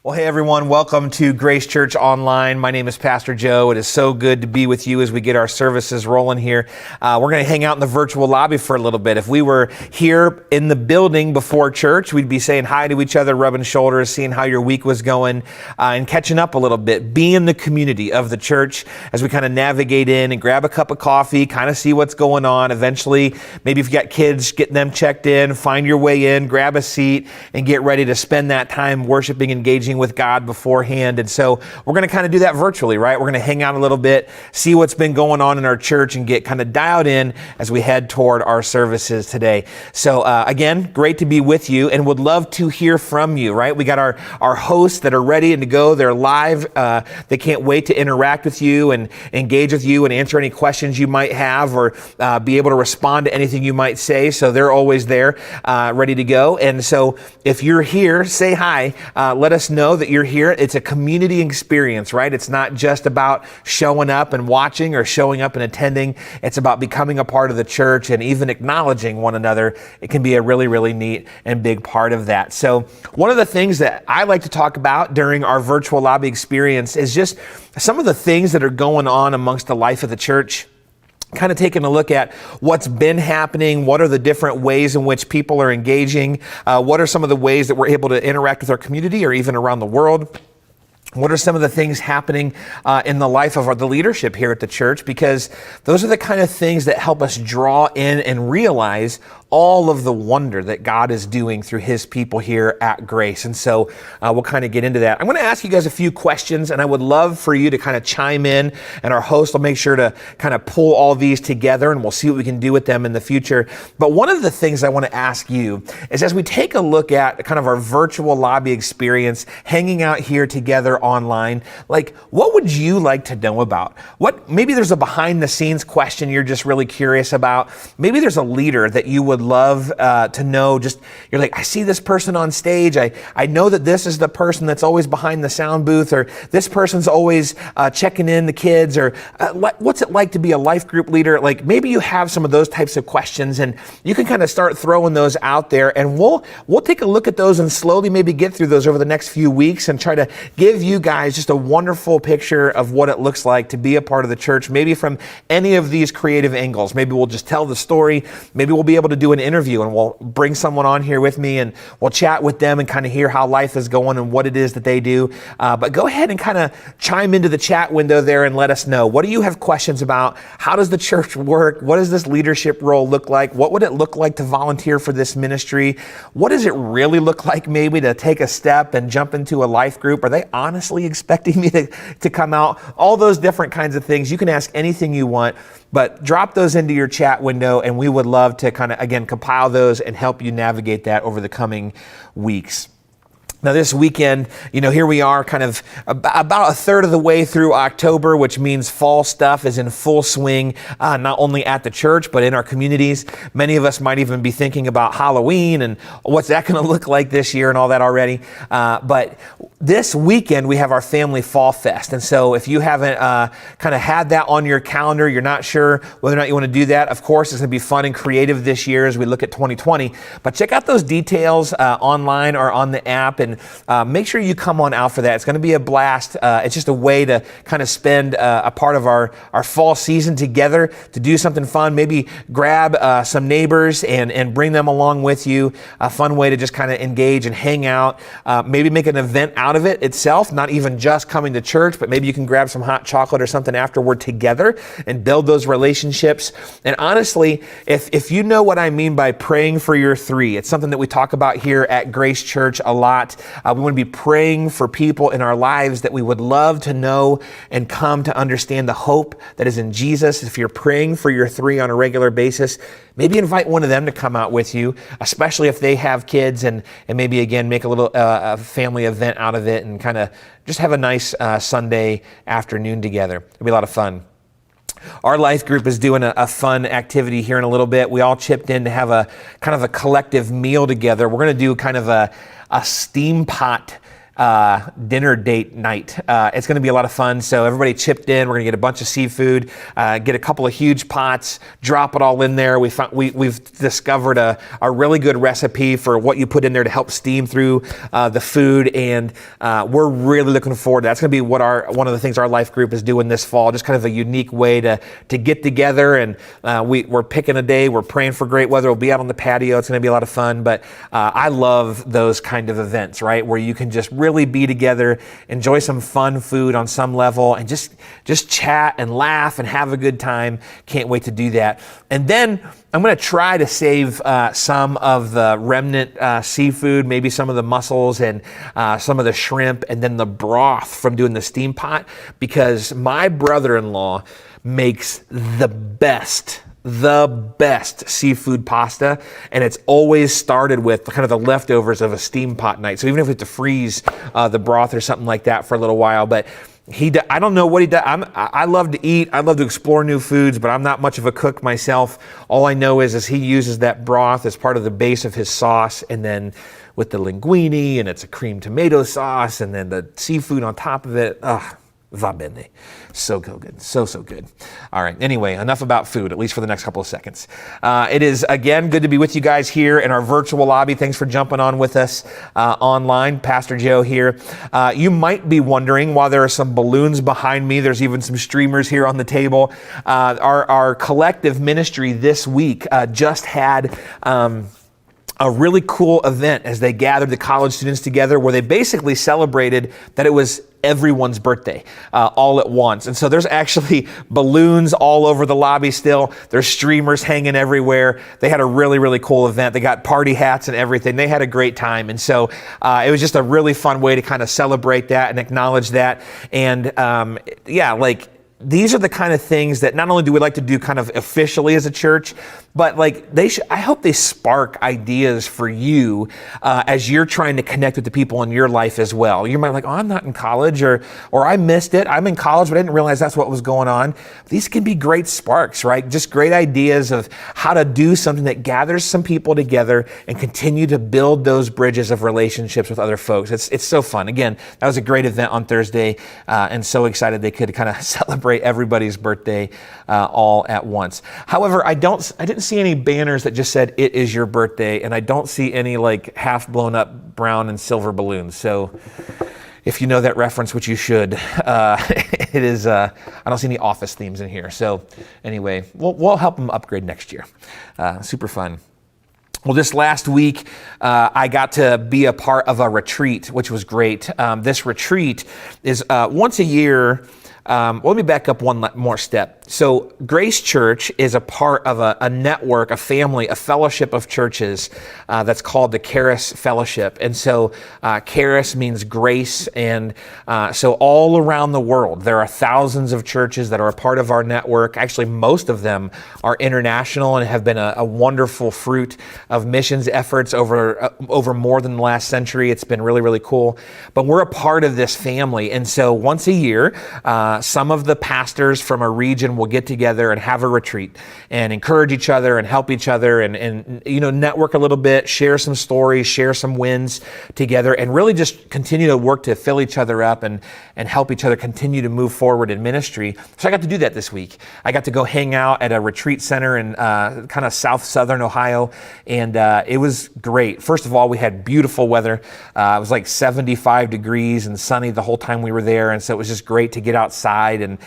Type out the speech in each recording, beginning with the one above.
Well, hey everyone, welcome to Grace Church Online. My name is Pastor Joe. It is so good to be with you as we get our services rolling here. We're going to hang out in the virtual lobby for a little bit. If we were here in the building before church, we'd be saying hi to each other, rubbing shoulders, seeing how your week was going, and catching up a little bit. Be in the community of the church as we kind of navigate in and grab a cup of coffee, kind of see what's going on. Eventually, maybe if you got kids, getting them checked in, find your way in, grab a seat, and get ready to spend that time worshiping, engaging with God beforehand. And so we're going to kind of do that virtually, right? We're going to hang out a little bit, see what's been going on in our church, and get kind of dialed in as we head toward our services today. So again, great to be with you and would love to hear from you, right? We got our hosts that are ready and to go. They're live. They can't wait to interact with you and engage with you and answer any questions you might have or be able to respond to anything you might say. So they're always there, ready to go. And so if you're here, say hi. Let us know that you're here. It's a community experience, right? It's not just about showing up and watching or showing up and attending. It's about becoming a part of the church and even acknowledging one another. It can be a really, really neat and big part of that. So one of the things that I like to talk about during our virtual lobby experience is just some of the things that are going on amongst the life of the church. Kind of taking a look at what's been happening, what are the different ways in which people are engaging, what are some of the ways that we're able to interact with our community or even around the world. What are some of the things happening in the life of the leadership here at the church? Because those are the kind of things that help us draw in and realize all of the wonder that God is doing through his people here at Grace. And so we'll kind of get into that. I'm going to ask you guys a few questions, and I would love for you to kind of chime in, and our host will make sure to kind of pull all these together, and we'll see what we can do with them in the future. But one of the things I want to ask you is, as we take a look at kind of our virtual lobby experience, hanging out here together online, like, what would you like to know about? Maybe there's a behind the scenes question you're just really curious about. Maybe there's a leader that you would love to know. Just, you're like, I see this person on stage. I know that this is the person that's always behind the sound booth, or this person's always checking in the kids, or what's it like to be a life group leader? Like, maybe you have some of those types of questions, and you can kind of start throwing those out there, and we'll take a look at those and slowly maybe get through those over the next few weeks and try to give you guys just a wonderful picture of what it looks like to be a part of the church, maybe from any of these creative angles. Maybe we'll just tell the story. Maybe we'll be able to do an interview, and we'll bring someone on here with me, and we'll chat with them and kind of hear how life is going and what it is that they do. But go ahead and kind of chime into the chat window there and let us know. What do you have questions about? How does the church work? What does this leadership role look like? What would it look like to volunteer for this ministry? What does it really look like maybe to take a step and jump into a life group? Are they honestly expecting me to come out? All those different kinds of things. You can ask anything you want, but drop those into your chat window, and we would love to kind of, again, compile those and help you navigate that over the coming weeks. Now this weekend, here we are kind of about a third of the way through October, which means fall stuff is in full swing, not only at the church, but in our communities. Many of us might even be thinking about Halloween and what's that going to look like this year and all that already. But this weekend, we have our Family Fall Fest. And so if you haven't kind of had that on your calendar, you're not sure whether or not you want to do that, of course, it's going to be fun and creative this year as we look at 2020. But check out those details online or on the app, and make sure you come on out for that. It's going to be a blast. It's just a way to kind of spend a part of our fall season together, to do something fun. Maybe grab some neighbors and bring them along with you. A fun way to just kind of engage and hang out. Maybe make an event out of it itself, not even just coming to church, but maybe you can grab some hot chocolate or something afterward together and build those relationships. And honestly, if you know what I mean by praying for your three, it's something that we talk about here at Grace Church a lot. We want to be praying for people in our lives that we would love to know and come to understand the hope that is in Jesus. If you're praying for your three on a regular basis, maybe invite one of them to come out with you, especially if they have kids, and maybe, again, make a little family event out of it and kind of just have a nice Sunday afternoon together. It'll be a lot of fun. Our life group is doing a fun activity here in a little bit. We all chipped in to have a kind of a collective meal together. We're going to do kind of a steam pot dinner date night. It's going to be a lot of fun. So everybody chipped in. We're going to get a bunch of seafood, get a couple of huge pots, drop it all in there. We've discovered a really good recipe for what you put in there to help steam through the food, and we're really looking forward to that. That's going to be what one of the things our life group is doing this fall. Just kind of a unique way to get together, and we're picking a day. We're praying for great weather. We'll be out on the patio. It's going to be a lot of fun. But I love those kind of events, right, where you can just really be together, enjoy some fun food on some level, and just chat and laugh and have a good time. Can't wait to do that. And then I'm going to try to save some of the remnant seafood, maybe some of the mussels and some of the shrimp, and then the broth from doing the steam pot, because my brother-in-law makes the best seafood pasta, and it's always started with kind of the leftovers of a steam pot night. So even if we have to freeze the broth or something like that for a little while, but I don't know what he does. I love to eat. I love to explore new foods, but I'm not much of a cook myself. All I know is he uses that broth as part of the base of his sauce, and then with the linguine, and it's a cream tomato sauce, and then the seafood on top of it. Va bene. So good. So good. All right. Anyway, enough about food, at least for the next couple of seconds. It is, again, good to be with you guys here in our virtual lobby. Thanks for jumping on with us online. Pastor Joe here. You might be wondering why there are some balloons behind me. There's even some streamers here on the table. Our collective ministry this week just had a really cool event as they gathered the college students together, where they basically celebrated that it was everyone's birthday all at once. And so there's actually balloons all over the lobby still. There's streamers hanging everywhere. They had a really, really cool event. They got party hats and everything. They had a great time. And so it was just a really fun way to kind of celebrate that and acknowledge that. And these are the kind of things that not only do we like to do kind of officially as a church, but I hope they spark ideas for you as you're trying to connect with the people in your life as well. You might be like, oh, I'm not in college, or I missed it. I'm in college, but I didn't realize that's what was going on. These can be great sparks, right? Just great ideas of how to do something that gathers some people together and continue to build those bridges of relationships with other folks. It's so fun. Again, that was a great event on Thursday, and so excited they could kind of celebrate everybody's birthday all at once. However, I didn't see any banners that just said "It is your birthday," and I don't see any half blown up brown and silver balloons. So if you know that reference, which you should, it is. I don't see any Office themes in here. So anyway, we'll help them upgrade next year. Super fun. Well, this last week, I got to be a part of a retreat, which was great. This retreat is once a year. Let me back up one more step. So Grace Church is a part of a network, a family, a fellowship of churches that's called the Charis Fellowship. And so Charis means grace. And so all around the world, there are thousands of churches that are a part of our network. Actually, most of them are international and have been a wonderful fruit of missions efforts over more than the last century. It's been really, really cool. But we're a part of this family. And so once a year, some of the pastors from a region will get together and have a retreat and encourage each other and help each other and network a little bit, share some stories, share some wins together, and really just continue to work to fill each other up and help each other continue to move forward in ministry. So I got to do that this week. I got to go hang out at a retreat center in kind of southern Ohio, and it was great. First of all, we had beautiful weather. It was 75 degrees and sunny the whole time we were there, and so it was just great to get outside. And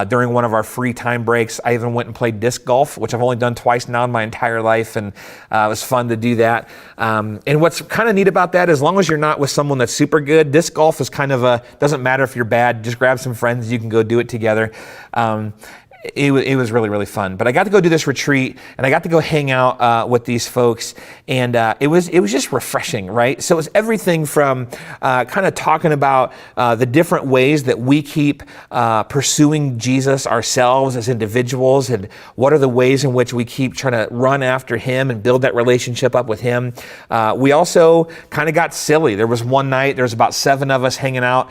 during one of our free time breaks, I even went and played disc golf, which I've only done twice now in my entire life, and it was fun to do that. And what's kind of neat about that, as long as you're not with someone that's super good, disc golf is kind of doesn't matter if you're bad, just grab some friends, you can go do it together. It was really, really fun. But I got to go do this retreat, and I got to go hang out with these folks, and it was just refreshing, right? So it was everything from kind of talking about the different ways that we keep pursuing Jesus ourselves as individuals, and what are the ways in which we keep trying to run after him and build that relationship up with him. We also kind of got silly. There was one night, there was about 7 of us hanging out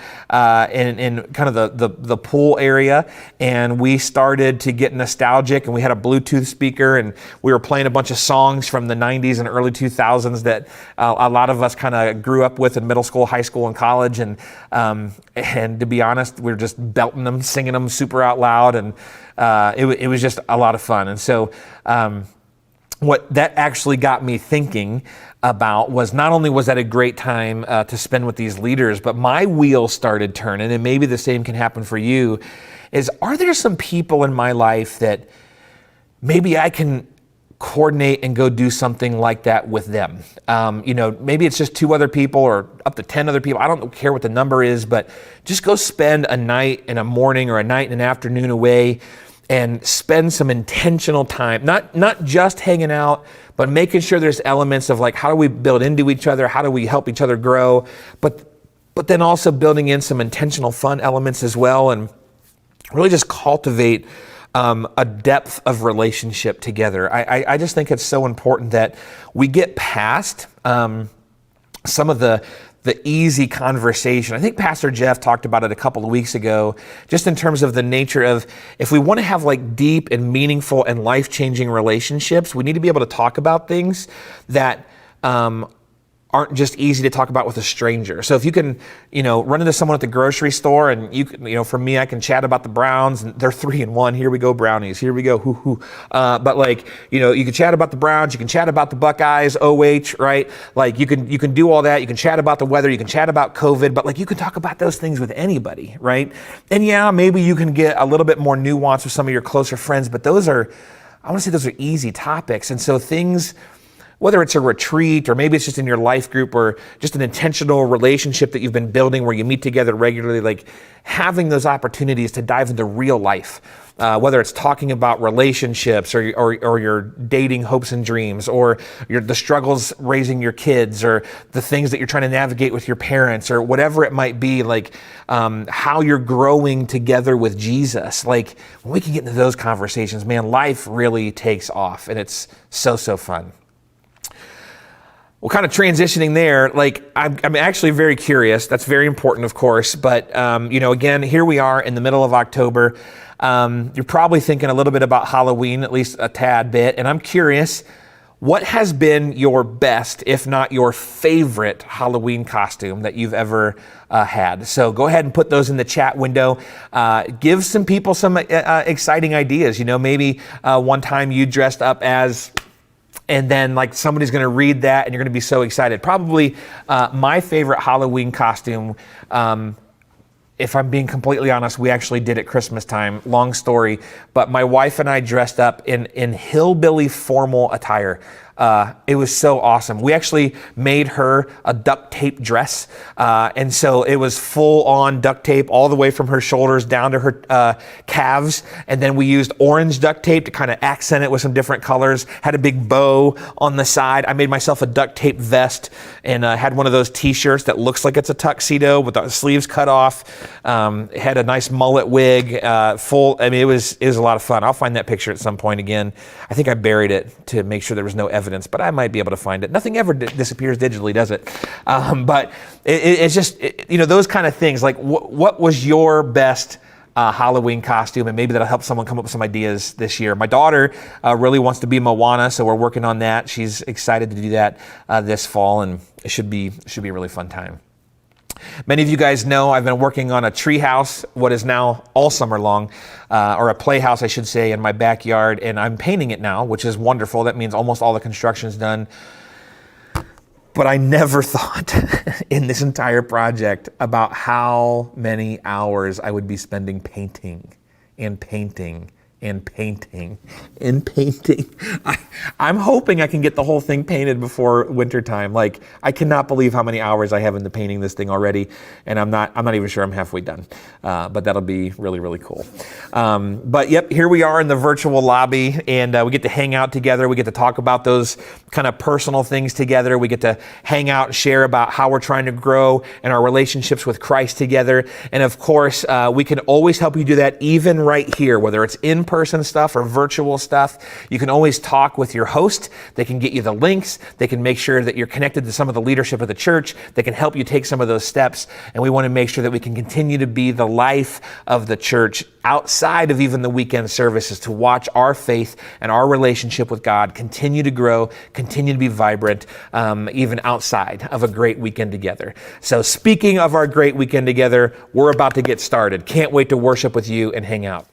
in kind of the pool area, and we started started to get nostalgic, and we had a Bluetooth speaker, and we were playing a bunch of songs from the 90s and early 2000s that a lot of us kind of grew up with in middle school, high school, and college. And to be honest, we were just belting them, singing them super out loud, and it was just a lot of fun. And so what that actually got me thinking about was, not only was that a great time to spend with these leaders, but my wheels started turning, and maybe the same can happen for you, is, are there some people in my life that maybe I can coordinate and go do something like that with them? Maybe it's just 2 other people or up to 10 other people. I don't care what the number is, but just go spend a night and a morning or a night and an afternoon away and spend some intentional time, not just hanging out, but making sure there's elements of like, how do we build into each other? How do we help each other grow? But then also building in some intentional fun elements as well, and really just cultivate a depth of relationship together. I just think it's so important that we get past some of the easy conversation. I think Pastor Jeff talked about it a couple of weeks ago, just in terms of the nature of, if we want to have like deep and meaningful and life-changing relationships, we need to be able to talk about things that aren't just easy to talk about with a stranger. So if you can, run into someone at the grocery store, and for me, I can chat about the Browns, and they're 3-1. Here we go, Brownies. Here we go, hoo hoo. But you can chat about the Browns. You can chat about the Buckeyes, OH, right? Like you can do all that. You can chat about the weather. You can chat about COVID. But you can talk about those things with anybody, right? And yeah, maybe you can get a little bit more nuance with some of your closer friends. But those are easy topics. And so things, whether it's a retreat or maybe it's just in your life group or just an intentional relationship that you've been building where you meet together regularly, like having those opportunities to dive into real life, whether it's talking about relationships or your dating hopes and dreams, or the struggles raising your kids, or the things that you're trying to navigate with your parents, or whatever it might be, how you're growing together with Jesus. Like, when we can get into those conversations, man, life really takes off, and it's so fun. Well, kind of transitioning there, I'm actually very curious. That's very important, of course. But, again, here we are in the middle of October. You're probably thinking a little bit about Halloween, at least a tad bit. And I'm curious, what has been your best, if not your favorite, Halloween costume that you've ever had? So go ahead and put those in the chat window. Give some people some exciting ideas. Maybe one time you dressed up as... And then somebody's going to read that and you're going to be so excited. Probably my favorite Halloween costume, if I'm being completely honest, we actually did at Christmas time. Long story, but my wife and I dressed up in hillbilly formal attire. It was so awesome. We actually made her a duct tape dress. And so it was full on duct tape all the way from her shoulders down to her calves. And then we used orange duct tape to kind of accent it with some different colors. Had a big bow on the side. I made myself a duct tape vest, and had one of those t-shirts that looks like it's a tuxedo with the sleeves cut off. Had a nice mullet wig, full. I mean, it was a lot of fun. I'll find that picture at some point again. I think I buried it to make sure there was no evidence, but I might be able to find it. Nothing ever disappears digitally, does it? But it's just, those kind of things. Like, what was your best Halloween costume? And maybe that'll help someone come up with some ideas this year. My daughter really wants to be Moana, so we're working on that. She's excited to do that this fall, and it should be a really fun time. Many of you guys know I've been working on a tree house, what is now all summer long, or a playhouse, I should say, in my backyard, and I'm painting it now, which is wonderful. That means almost all the construction's done. But I never thought in this entire project about how many hours I would be spending painting and painting and painting and painting. I'm hoping I can get the whole thing painted before wintertime. I cannot believe how many hours I have into painting this thing already, and I'm not even sure I'm halfway done. But that'll be really, really cool. But yep, here we are in the virtual lobby, and we get to hang out together. We get to talk about those kind of personal things together. We get to hang out and share about how we're trying to grow in our relationships with Christ together. And of course, we can always help you do that, even right here, whether it's in in-person stuff or virtual stuff, you can always talk with your host. They can get you the links. They can make sure that you're connected to some of the leadership of the church. They can help you take some of those steps. And we want to make sure that we can continue to be the life of the church outside of even the weekend services, to watch our faith and our relationship with God continue to grow, continue to be vibrant, even outside of a great weekend together. So speaking of our great weekend together, we're about to get started. Can't wait to worship with you and hang out.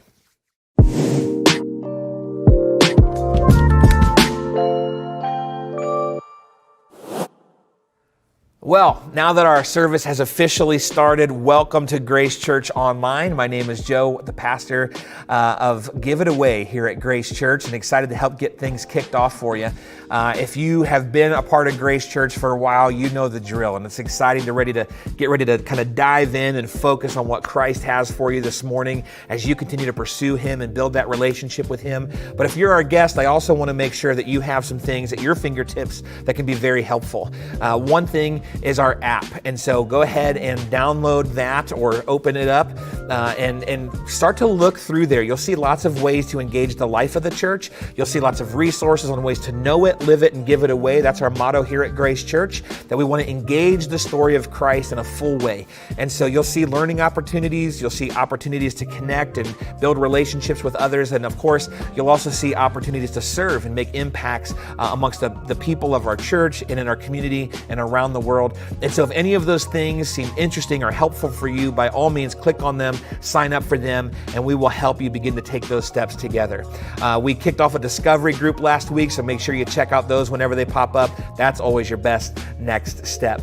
Well, now that our service has officially started, welcome to Grace Church Online. My name is Joe, the pastor of Give It Away here at Grace Church, and excited to help get things kicked off for you. If you have been a part of Grace Church for a while, you know the drill, and it's exciting to get ready to kind of dive in and focus on what Christ has for you this morning as you continue to pursue Him and build that relationship with Him. But if you're our guest, I also want to make sure that you have some things at your fingertips that can be very helpful. One thing is our app. And so go ahead and download that or open it up and start to look through there. You'll see lots of ways to engage the life of the church. You'll see lots of resources on ways to know it, live it, and give it away. That's our motto here at Grace Church, that we want to engage the story of Christ in a full way. And so you'll see learning opportunities. You'll see opportunities to connect and build relationships with others. And of course, you'll also see opportunities to serve and make impacts amongst the people of our church and in our community and around the world. And so if any of those things seem interesting or helpful for you, by all means, click on them, sign up for them, and we will help you begin to take those steps together. We kicked off a discovery group last week, so make sure you check out those whenever they pop up. That's always your best next step.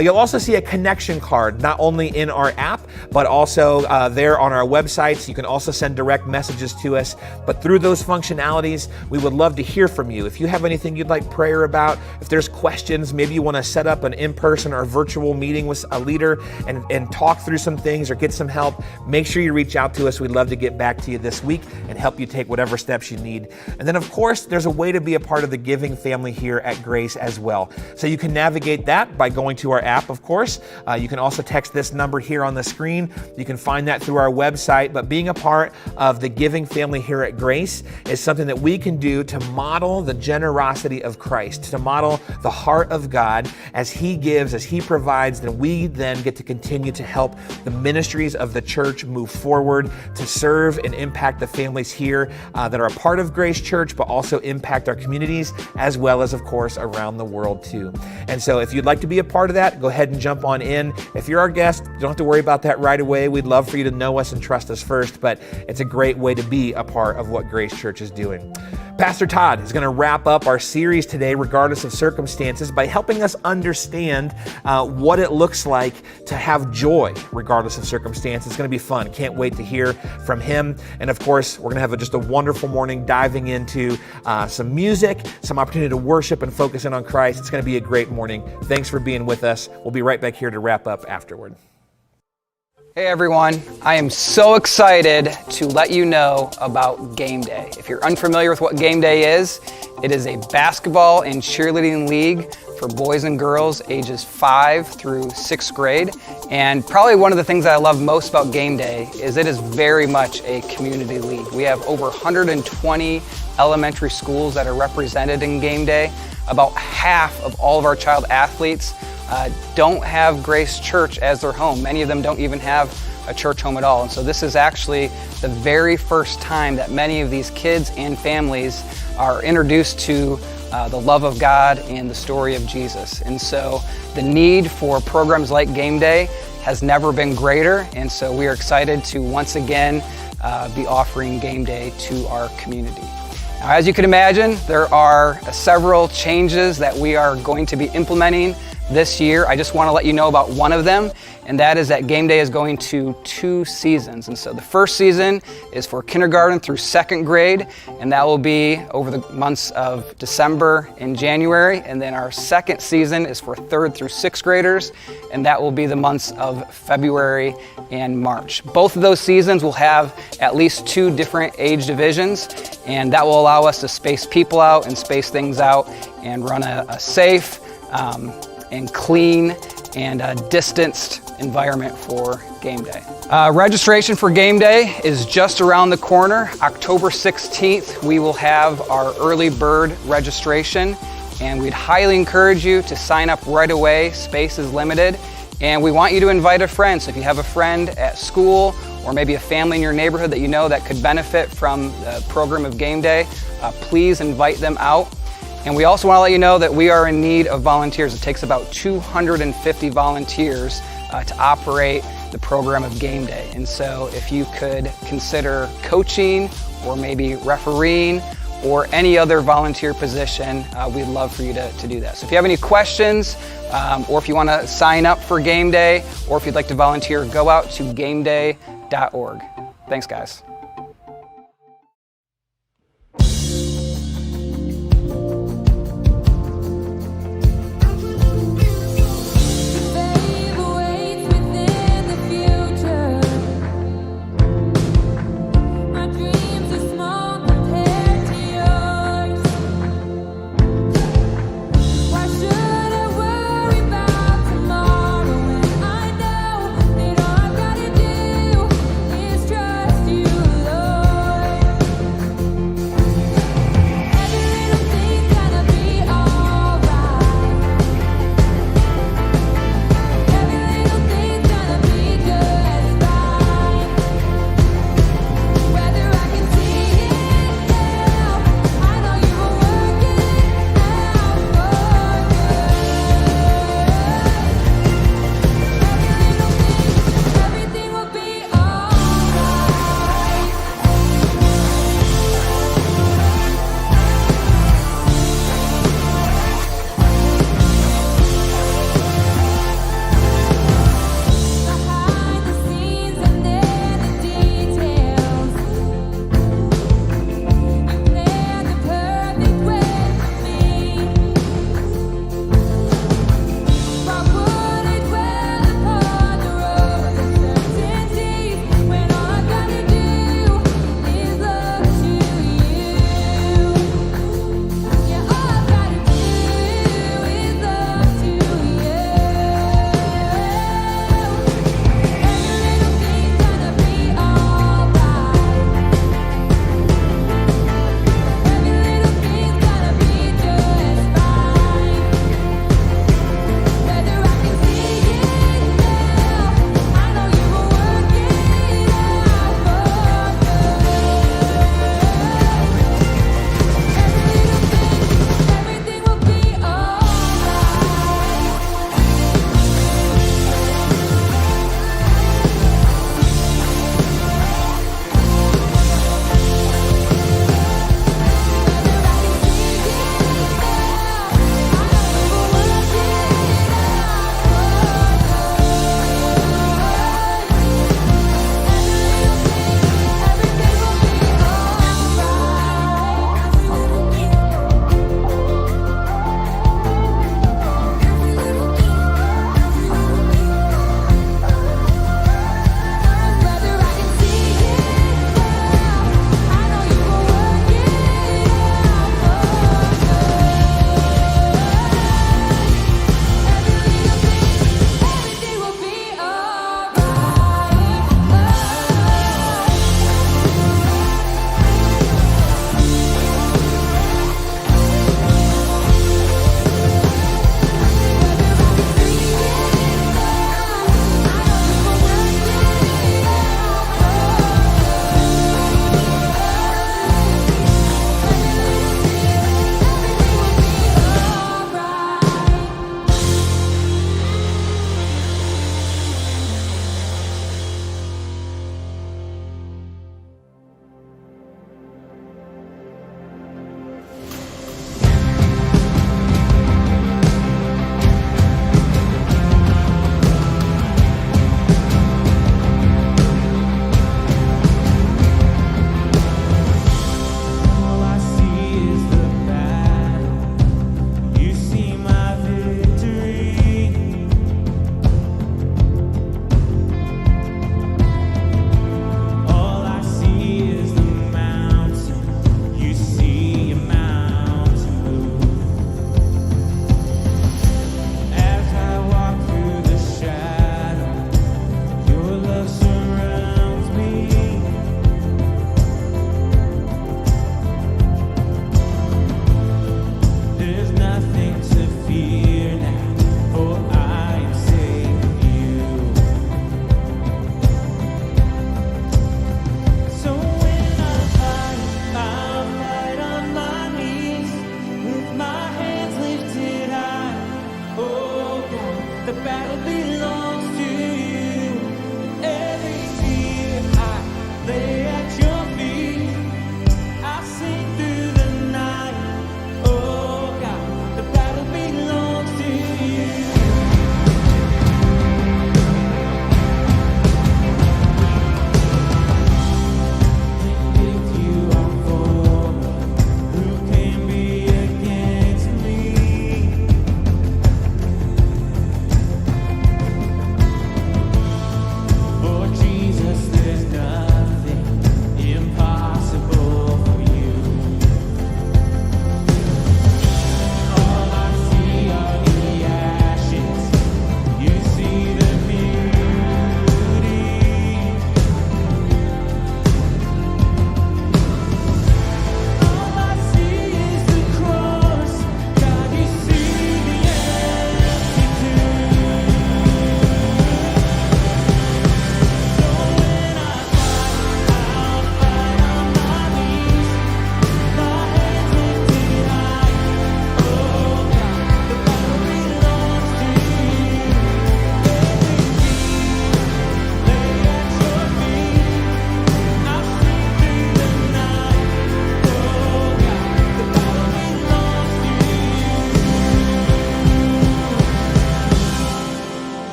You'll also see a connection card, not only in our app, but also there on our website. So you can also send direct messages to us. But through those functionalities, we would love to hear from you. If you have anything you'd like prayer about, if there's questions, maybe you want to set up an in-person or virtual meeting with a leader and talk through some things or get some help, make sure you reach out to us. We'd love to get back to you this week and help you take whatever steps you need. And then, of course, there's a way to be a part of the giving family here at Grace as well. So you can navigate that by going to our app, of course. You can also text this number here on the screen. You can find that through our website. But being a part of the giving family here at Grace is something that we can do to model the generosity of Christ, to model the heart of God as He gives, as He provides. Then we then get to continue to help the ministries of the church move forward, to serve and impact the families here that are a part of Grace Church, but also impact our communities, as well as, of course, around the world too. And so if you'd like to be a part of that, go ahead and jump on in. If you're our guest, you don't have to worry about that right away. We'd love for you to know us and trust us first, but it's a great way to be a part of what Grace Church is doing. Pastor Todd is going to wrap up our series today, Regardless of Circumstances, by helping us understand what it looks like to have joy regardless of circumstances. It's going to be fun. Can't wait to hear from him. And of course, we're going to have just a wonderful morning diving into some music, some opportunity to worship and focus in on Christ. It's going to be a great morning. Thanks for being with us. We'll be right back here to wrap up afterward. Hey everyone, I am so excited to let you know about Game Day. If you're unfamiliar with what Game Day is, it is a basketball and cheerleading league for boys and girls ages 5 through 6th grade. And probably one of the things that I love most about Game Day is it is very much a community league. We have over 120 elementary schools that are represented in Game Day. About half of all of our child athletes don't have Grace Church as their home. Many of them don't even have a church home at all. And so this is actually the very first time that many of these kids and families are introduced to the love of God and the story of Jesus. And so the need for programs like Game Day has never been greater. And so we are excited to once again be offering Game Day to our community. Now, as you can imagine, there are several changes that we are going to be implementing this year. I just want to let you know about one of them, and that is that Game Day is going to 2 seasons. And so the first season is for kindergarten through 2nd grade, and that will be over the months of December and January. And then our second season is for 3rd through 6th graders, and that will be the months of February and March. Both of those seasons will have at least 2 different age divisions, and that will allow us to space people out and space things out and run a safe and clean and a distanced environment for game day. Registration for game day is just around the corner. October 16th, we will have our early bird registration, and we'd highly encourage you to sign up right away. Space is limited, and we want you to invite a friend. So if you have a friend at school or maybe a family in your neighborhood that you know that could benefit from the program of game day, please invite them out. And we also want to let you know that we are in need of volunteers. It takes about 250 volunteers to operate the program of game day. And so if you could consider coaching or maybe refereeing or any other volunteer position, we'd love for you to do that. So if you have any questions, or if you want to sign up for game day, or if you'd like to volunteer, go out to gameday.org. Thanks, guys. You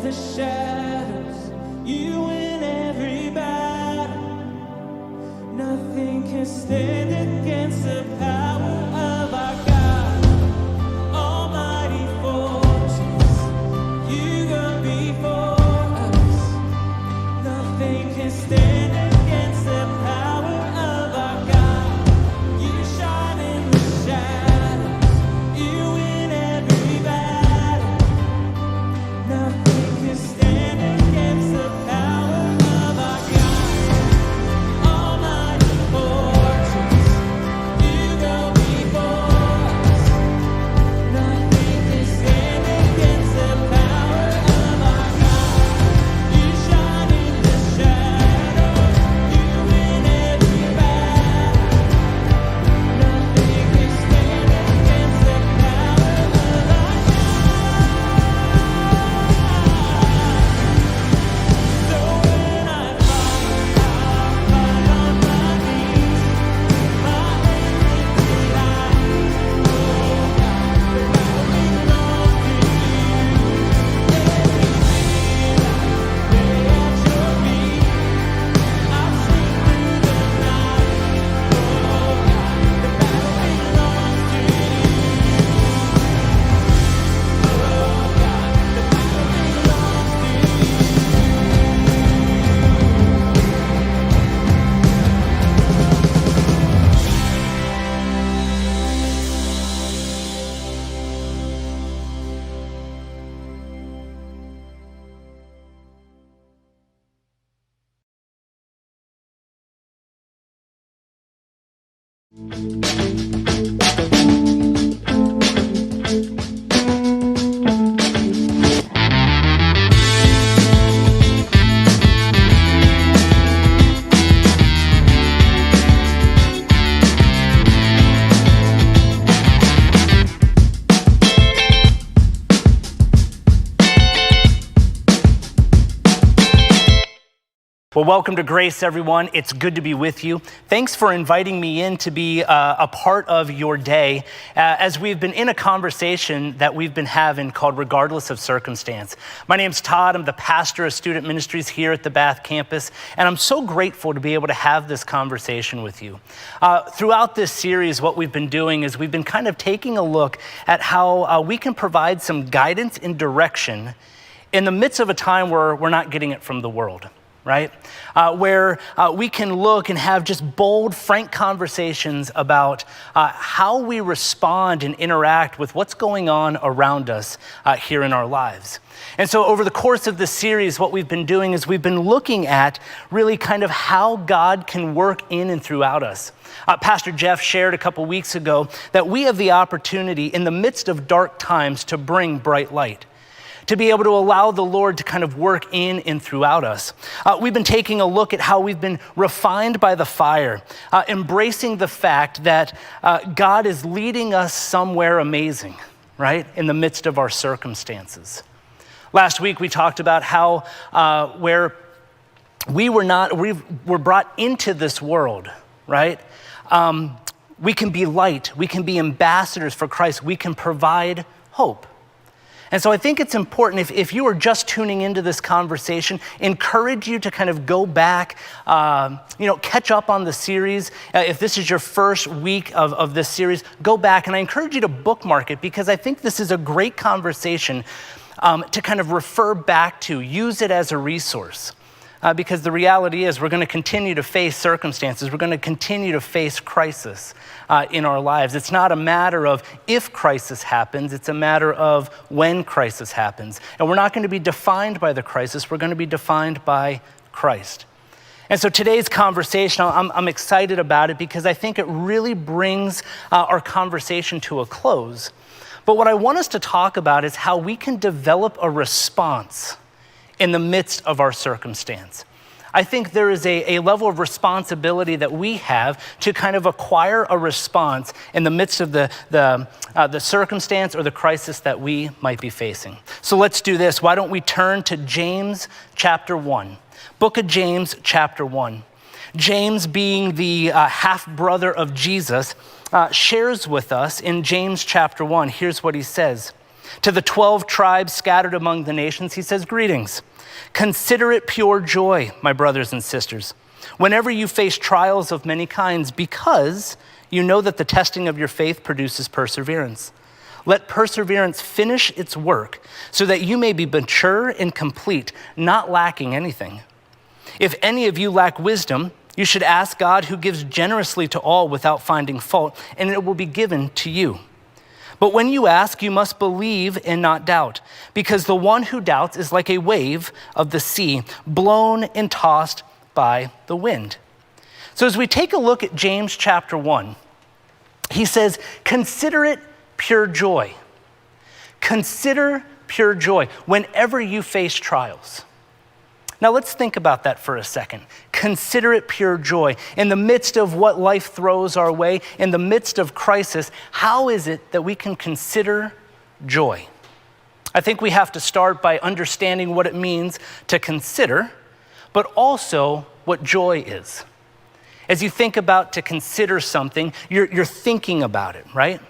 the shadows, you win every battle. Nothing can stand against the power of our God. Almighty fortress, you go before us. Nothing can stand against the power of our God. You shine in the shadows, you win every battle. Nothing can stand against the power of our God. Almighty fortress, you go before us. Nothing can stand against the power of our God. You shine in the shadows, you win every battle. Nothing can stand against the power of our God. So when I fall on my knees, my hands lifted high, oh God, the battle belongs to you. Every fear I lay at your feet, I sing through the night, oh God, the battle belongs to you. Oh God, the battle belongs to you. Well, welcome to Grace, everyone. It's good to be with you. Thanks for inviting me in to be a part of your day as we've been in a conversation that we've been having called Regardless of Circumstance. My name's Todd. I'm the pastor of student ministries here at the Bath campus, and I'm so grateful to be able to have this conversation with you. Throughout this series, what we've been doing is we've been kind of taking a look at how we can provide some guidance and direction in the midst of a time where we're not getting it from the world. Right? Where we can look and have just bold, frank conversations about how we respond and interact with what's going on around us here in our lives. And so over the course of this series, what we've been doing is we've been looking at really kind of how God can work in and throughout us. Pastor Jeff shared a couple weeks ago that we have the opportunity in the midst of dark times to bring bright light, to be able to allow the Lord to kind of work in and throughout us. We've been taking a look at how we've been refined by the fire, embracing the fact that God is leading us somewhere amazing, right, in the midst of our circumstances. Last week, we talked about how where we were brought into this world, right? We can be light, we can be ambassadors for Christ, we can provide hope. And so I think it's important, if you are just tuning into this conversation, encourage you to kind of go back, catch up on the series. If this is your first week of this series, go back, and I encourage you to bookmark it, because I think this is a great conversation to kind of refer back to, use it as a resource. Because the reality is we're going to continue to face circumstances. We're going to continue to face crisis in our lives. It's not a matter of if crisis happens. It's a matter of when crisis happens. And we're not going to be defined by the crisis. We're going to be defined by Christ. And so today's conversation, I'm excited about it because I think it really brings our conversation to a close. But what I want us to talk about is how we can develop a response in the midst of our circumstance. I think there is a level of responsibility that we have to kind of acquire a response in the midst of the circumstance or the crisis that we might be facing. So let's do this. Why don't we turn to James chapter 1, book of James chapter 1. James, being the half-brother of Jesus, shares with us in James chapter 1. Here's what he says. To the 12 tribes scattered among the nations, he says, greetings. Consider it pure joy, my brothers and sisters, whenever you face trials of many kinds, because you know that the testing of your faith produces perseverance. Let perseverance finish its work so that you may be mature and complete, not lacking anything. If any of you lack wisdom, you should ask God, who gives generously to all without finding fault, and it will be given to you. But when you ask, you must believe and not doubt, because the one who doubts is like a wave of the sea, blown and tossed by the wind. So as we take a look at James chapter 1, he says, consider it pure joy. Consider pure joy whenever you face trials. Now let's think about that for a second. Consider it pure joy. In the midst of what life throws our way, in the midst of crisis, how is it that we can consider joy? I think we have to start by understanding what it means to consider, but also what joy is. As you think about to consider something, you're thinking about it, right?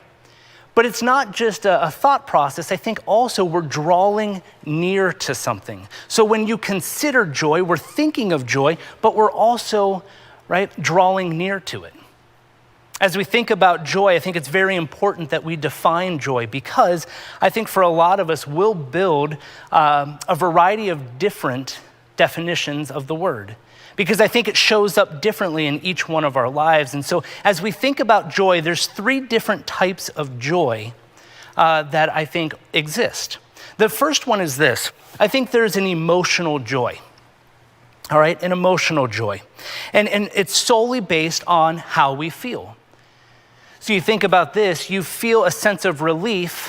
But it's not just a thought process. I think also we're drawing near to something. So when you consider joy, we're thinking of joy, but we're also, right, drawing near to it. As we think about joy, I think it's very important that we define joy, because I think for a lot of us, we'll build a variety of different definitions of the word, because I think it shows up differently in each one of our lives. And so as we think about joy, there's 3 different types of joy that I think exist. The first one is this. I think there's an emotional joy, all right? An emotional joy. And it's solely based on how we feel. So you think about this, you feel a sense of relief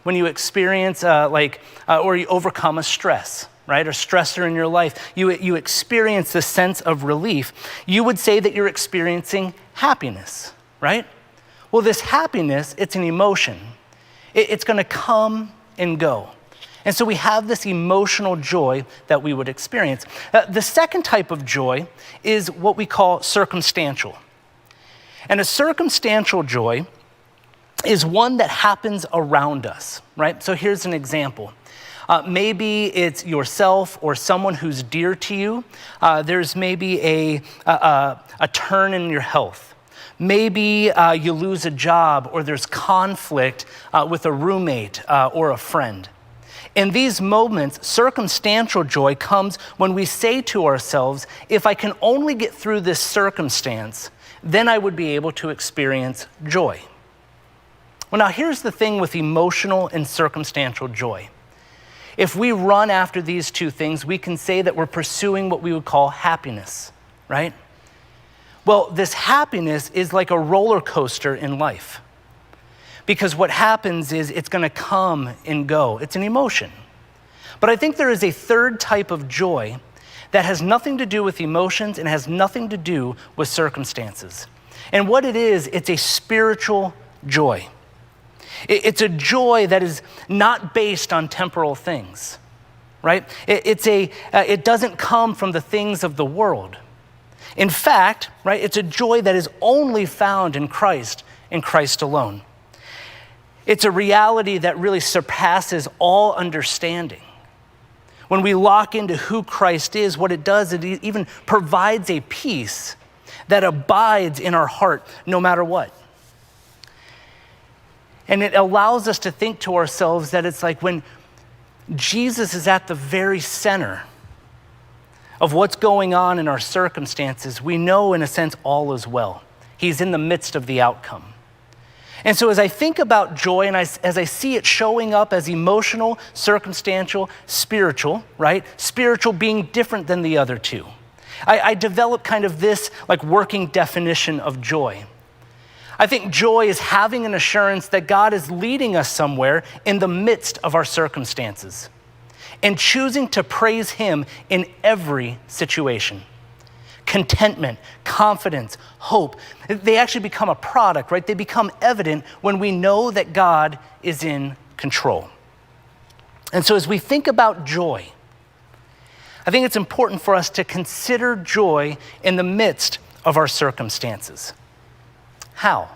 when you experience or you overcome a stress, right? Or stressor in your life. You experience the sense of relief. You would say that you're experiencing happiness, right? Well, this happiness, it's an emotion. It's gonna come and go. And so we have this emotional joy that we would experience. The second type of joy is what we call circumstantial. And a circumstantial joy is one that happens around us, right? So here's an example. Maybe it's yourself or someone who's dear to you. There's maybe a turn in your health. Maybe you lose a job, or there's conflict with a roommate or a friend. In these moments, circumstantial joy comes when we say to ourselves, if I can only get through this circumstance, then I would be able to experience joy. Well, now here's the thing with emotional and circumstantial joy. If we run after these 2 things, we can say that we're pursuing what we would call happiness, right? Well, this happiness is like a roller coaster in life, because what happens is it's gonna come and go. It's an emotion. But I think there is a third type of joy that has nothing to do with emotions and has nothing to do with circumstances. And what it is, it's a spiritual joy. It's a joy that is not based on temporal things, right? It doesn't come from the things of the world. In fact, right, it's a joy that is only found in Christ alone. It's a reality that really surpasses all understanding. When we lock into who Christ is, what it does, it even provides a peace that abides in our heart no matter what. And it allows us to think to ourselves that it's like when Jesus is at the very center of what's going on in our circumstances, we know in a sense all is well. He's in the midst of the outcome. And so as I think about joy and as I see it showing up as emotional, circumstantial, spiritual, right? Spiritual being different than the other 2. I develop kind of this like working definition of joy. I think joy is having an assurance that God is leading us somewhere in the midst of our circumstances and choosing to praise Him in every situation. Contentment, confidence, hope, they actually become a product, right? They become evident when we know that God is in control. And so as we think about joy, I think it's important for us to consider joy in the midst of our circumstances. How?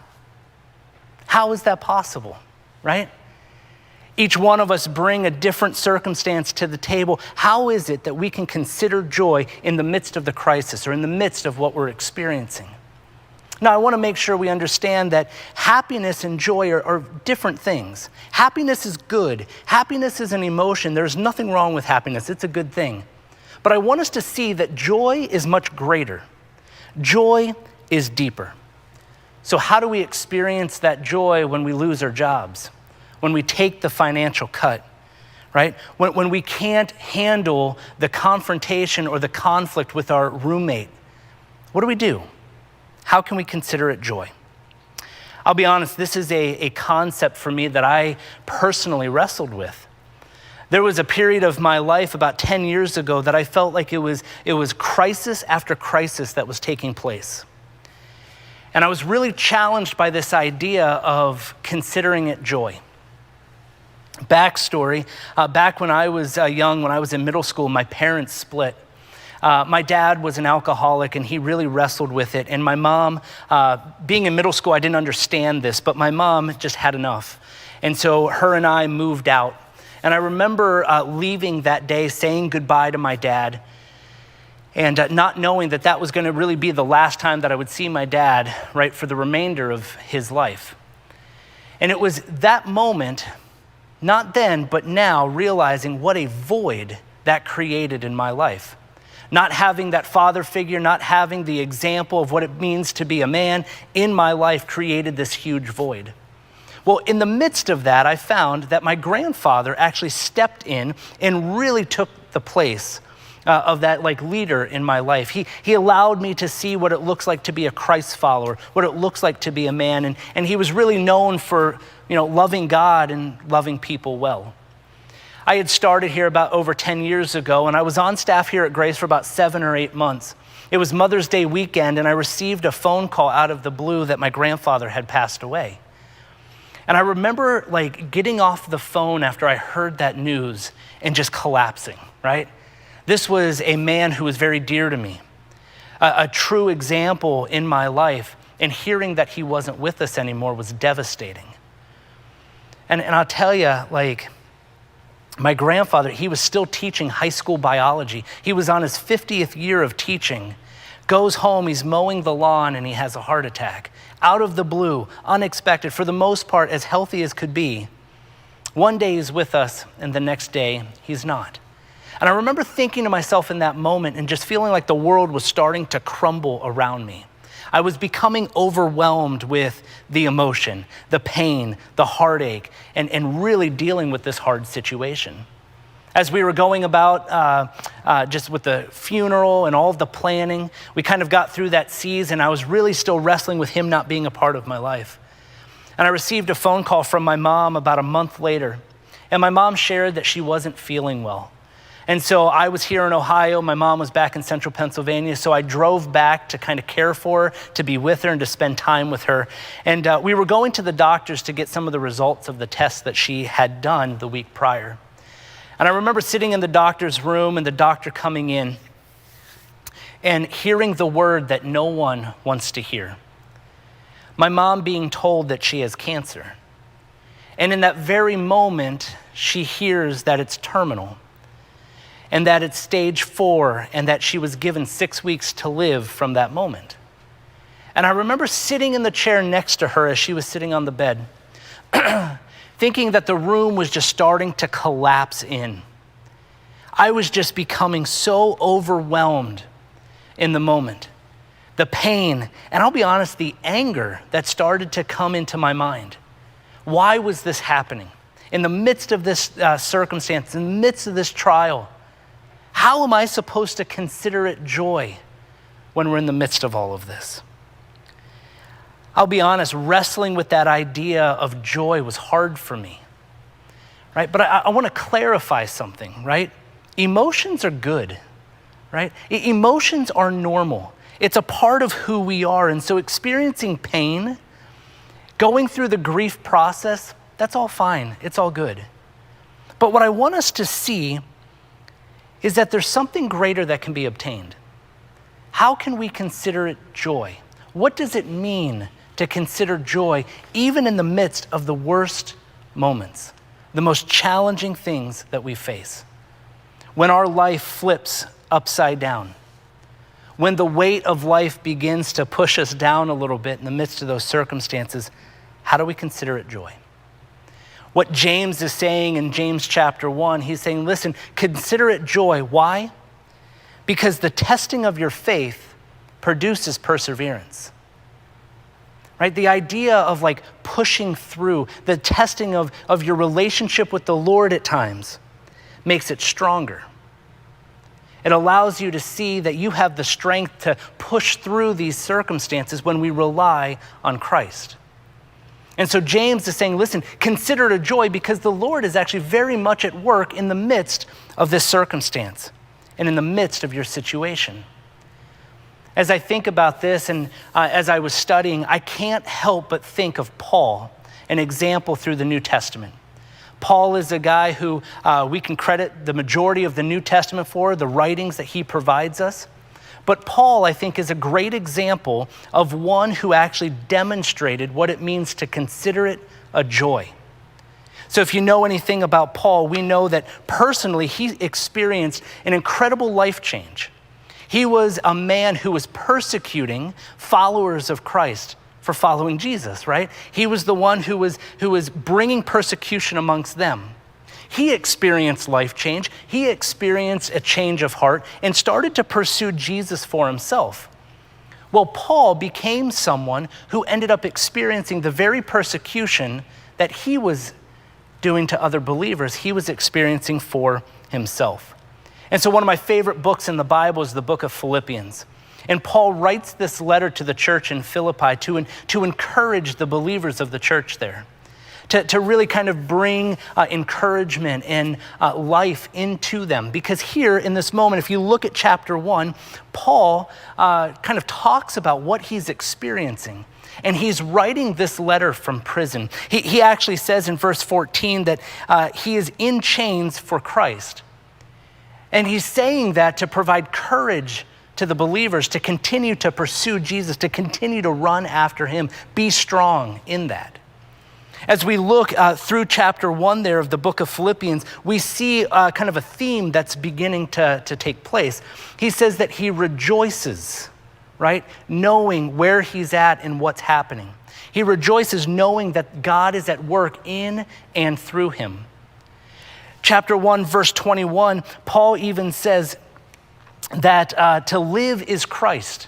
How is that possible, right? Each one of us bring a different circumstance to the table. How is it that we can consider joy in the midst of the crisis or in the midst of what we're experiencing? Now, I want to make sure we understand that happiness and joy are different things. Happiness is good. Happiness is an emotion. There's nothing wrong with happiness. It's a good thing. But I want us to see that joy is much greater. Joy is deeper. So how do we experience that joy when we lose our jobs? When we take the financial cut, right? When we can't handle the confrontation or the conflict with our roommate, what do? How can we consider it joy? I'll be honest, this is a concept for me that I personally wrestled with. There was a period of my life about 10 years ago that I felt like it was crisis after crisis that was taking place. And I was really challenged by this idea of considering it joy. Backstory, back when I was young, when I was in middle school, my parents split. My dad was an alcoholic and he really wrestled with it. And my mom, being in middle school, I didn't understand this, but my mom just had enough. And so her and I moved out. And I remember leaving that day, saying goodbye to my dad, and not knowing that that was going to really be the last time that I would see my dad, right, for the remainder of his life. And it was that moment, not then, but now, realizing what a void that created in my life. Not having that father figure, not having the example of what it means to be a man in my life created this huge void. Well, in the midst of that, I found that my grandfather actually stepped in and really took the place of that leader in my life. He allowed me to see what it looks like to be a Christ follower, what it looks like to be a man, and he was really known for loving God and loving people well. I had started here about over 10 years ago, and I was on staff here at Grace for about 7 or 8 months. It was Mother's Day weekend, and I received a phone call out of the blue that my grandfather had passed away. And I remember getting off the phone after I heard that news and just collapsing, right? This was a man who was very dear to me, a true example in my life, and hearing that he wasn't with us anymore was devastating. And I'll tell you, my grandfather, he was still teaching high school biology. He was on his 50th year of teaching, goes home, he's mowing the lawn, and he has a heart attack. Out of the blue, unexpected, for the most part, as healthy as could be. One day he's with us, and the next day he's not. And I remember thinking to myself in that moment and just feeling like the world was starting to crumble around me. I was becoming overwhelmed with the emotion, the pain, the heartache, and really dealing with this hard situation. As we were going about just with the funeral and all of the planning, we kind of got through that season. I was really still wrestling with him not being a part of my life. And I received a phone call from my mom about a month later. And my mom shared that she wasn't feeling well. And so I was here in Ohio. My mom was back in central Pennsylvania. So I drove back to kind of care for her, to be with her and to spend time with her. And we were going to the doctors to get some of the results of the tests that she had done the week prior. And I remember sitting in the doctor's room and the doctor coming in and hearing the word that no one wants to hear. My mom being told that she has cancer. And in that very moment, she hears that it's terminal and that it's stage 4 and that she was given 6 weeks to live from that moment. And I remember sitting in the chair next to her as she was sitting on the bed, thinking that the room was just starting to collapse in. I was just becoming so overwhelmed in the moment. The pain, and I'll be honest, the anger that started to come into my mind. Why was this happening? In the midst of this circumstance, in the midst of this trial, how am I supposed to consider it joy when we're in the midst of all of this? I'll be honest, wrestling with that idea of joy was hard for me, right? But I want to clarify something, right? Emotions are good, right? Emotions are normal. It's a part of who we are. And so experiencing pain, going through the grief process, that's all fine. It's all good. But what I want us to see is that there's something greater that can be obtained. How can we consider it joy? What does it mean to consider joy even in the midst of the worst moments? the most challenging things that we face, when our life flips upside down, when the weight of life begins to push us down a little bit in the midst of those circumstances, how do we consider it joy? What James is saying in James chapter 1, he's saying, listen, consider it joy. Why? Because the testing of your faith produces perseverance. Right? The idea of like pushing through, the testing of your relationship with the Lord at times makes it stronger. It allows you to see that you have the strength to push through these circumstances when we rely on Christ. And so James is saying, listen, consider it a joy because the Lord is actually very much at work in the midst of this circumstance and in the midst of your situation. As I think about this and as I was studying, I can't help but think of Paul, an example through the New Testament. Paul is a guy who we can credit the majority of the New Testament for, the writings that he provides us. But Paul, I think, is a great example of one who actually demonstrated what it means to consider it a joy. So if you know anything about Paul, we know that personally he experienced an incredible life change. He was a man who was persecuting followers of Christ for following Jesus, right? He was the one who was bringing persecution amongst them. He experienced life change. He experienced a change of heart and started to pursue Jesus for himself. Well, Paul became someone who ended up experiencing the very persecution that he was doing to other believers, he was experiencing for himself. And so one of my favorite books in the Bible is the book of Philippians. And Paul writes this letter to the church in Philippi to encourage the believers of the church there, to really kind of bring encouragement and life into them. Because here in this moment, if you look at chapter 1, Paul kind of talks about what he's experiencing. And he's writing this letter from prison. He actually says in verse 14 that he is in chains for Christ. And he's saying that to provide courage to the believers to continue to pursue Jesus, to continue to run after him, be strong in that. As we look through chapter 1 there of the book of Philippians, we see kind of a theme that's beginning to take place. He says that he rejoices, right? Knowing where he's at and what's happening. He rejoices knowing that God is at work in and through him. Chapter 1, verse 21, Paul even says that to live is Christ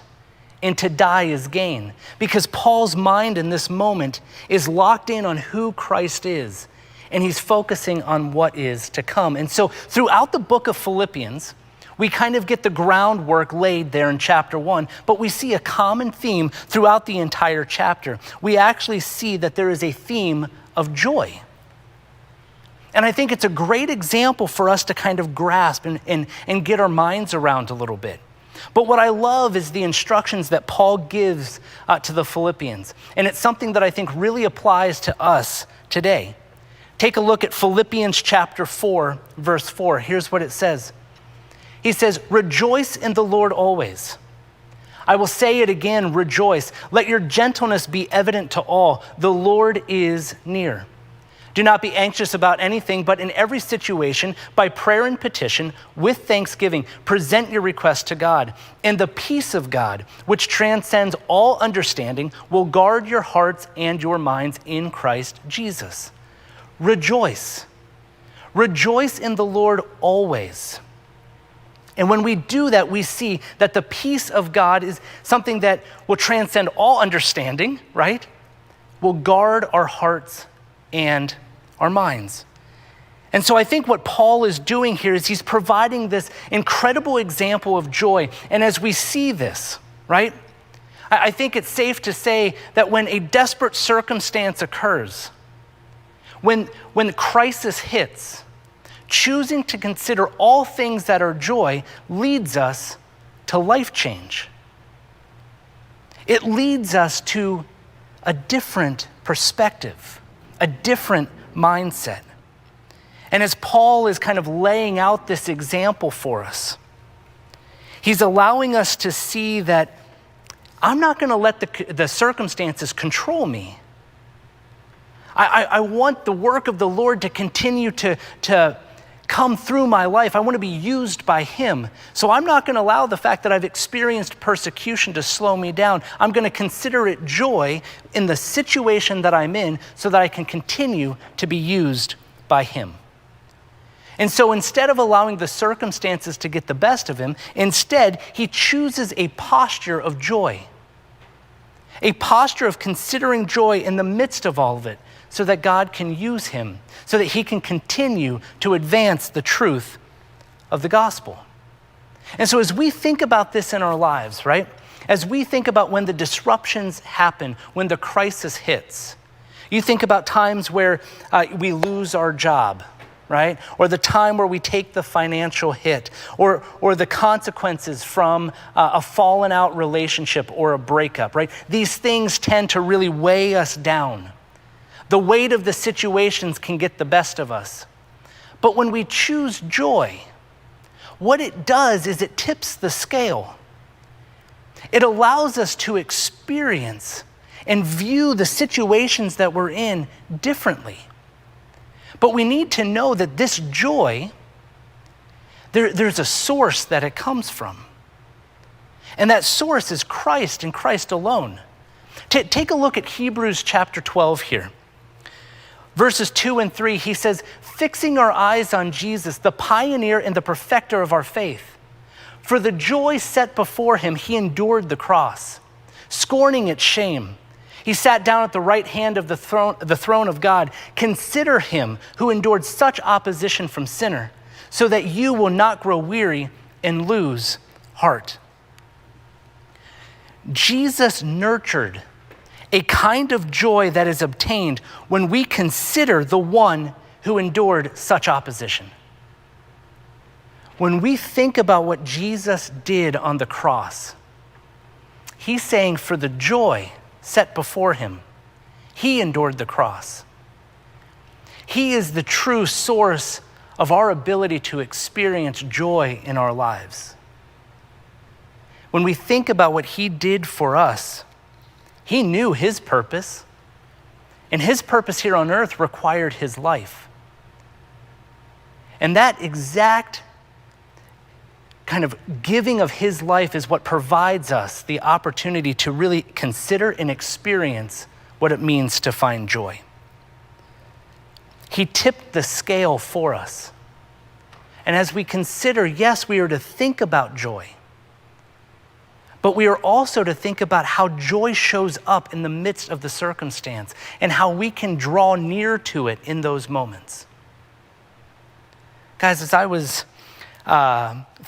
and to die is gain. Because Paul's mind in this moment is locked in on who Christ is, and he's focusing on what is to come. And so throughout the book of Philippians, we kind of get the groundwork laid there in chapter 1, but we see a common theme throughout the entire chapter. We actually see that there is a theme of joy. And I think it's a great example for us to kind of grasp and get our minds around a little bit. But what I love is the instructions that Paul gives to the Philippians. And it's something that I think really applies to us today. Take a look at Philippians chapter 4, verse 4. Here's what it says. He says, "Rejoice in the Lord always. I will say it again, rejoice. Let your gentleness be evident to all. The Lord is near. Do not be anxious about anything, but in every situation, by prayer and petition, with thanksgiving, present your requests to God. And the peace of God, which transcends all understanding, will guard your hearts and your minds in Christ Jesus." Rejoice. Rejoice in the Lord always. And when we do that, we see that the peace of God is something that will transcend all understanding, right? Will guard our hearts and our minds. And so I think what Paul is doing here is he's providing this incredible example of joy. And as we see this, right, I think it's safe to say that when a desperate circumstance occurs, when crisis hits, choosing to consider all things that are joy leads us to life change. It leads us to a different perspective, a different mindset. And as Paul is kind of laying out this example for us, he's allowing us to see that I'm not going to let the circumstances control me. I want the work of the Lord to continue to come through my life. I want to be used by him. So I'm not going to allow the fact that I've experienced persecution to slow me down. I'm going to consider it joy in the situation that I'm in so that I can continue to be used by him. And so instead of allowing the circumstances to get the best of him, instead he chooses a posture of joy, a posture of considering joy in the midst of all of it, so that God can use him, so that he can continue to advance the truth of the gospel. And so as we think about this in our lives, right? As we think about when the disruptions happen, when the crisis hits, you think about times where we lose our job, right? Or the time where we take the financial hit, or the consequences from a fallen out relationship or a breakup, right? These things tend to really weigh us down. The weight of the situations can get the best of us. But when we choose joy, what it does is it tips the scale. It allows us to experience and view the situations that we're in differently. But we need to know that this joy, there's a source that it comes from. And that source is Christ and Christ alone. Take a look at Hebrews chapter 12 here. Verses 2 and 3, he says, fixing our eyes on Jesus, the pioneer and the perfecter of our faith. For the joy set before him, he endured the cross, scorning its shame. He sat down at the right hand of the throne of God. Consider him who endured such opposition from sinner, so that you will not grow weary and lose heart. Jesus nurtured a kind of joy that is obtained when we consider the one who endured such opposition. When we think about what Jesus did on the cross, he's saying for the joy set before him, he endured the cross. He is the true source of our ability to experience joy in our lives. When we think about what he did for us, he knew his purpose, and his purpose here on earth required his life. And that exact kind of giving of his life is what provides us the opportunity to really consider and experience what it means to find joy. He tipped the scale for us. And as we consider, yes, we are to think about joy, but we are also to think about how joy shows up in the midst of the circumstance and how we can draw near to it in those moments. Guys, as I was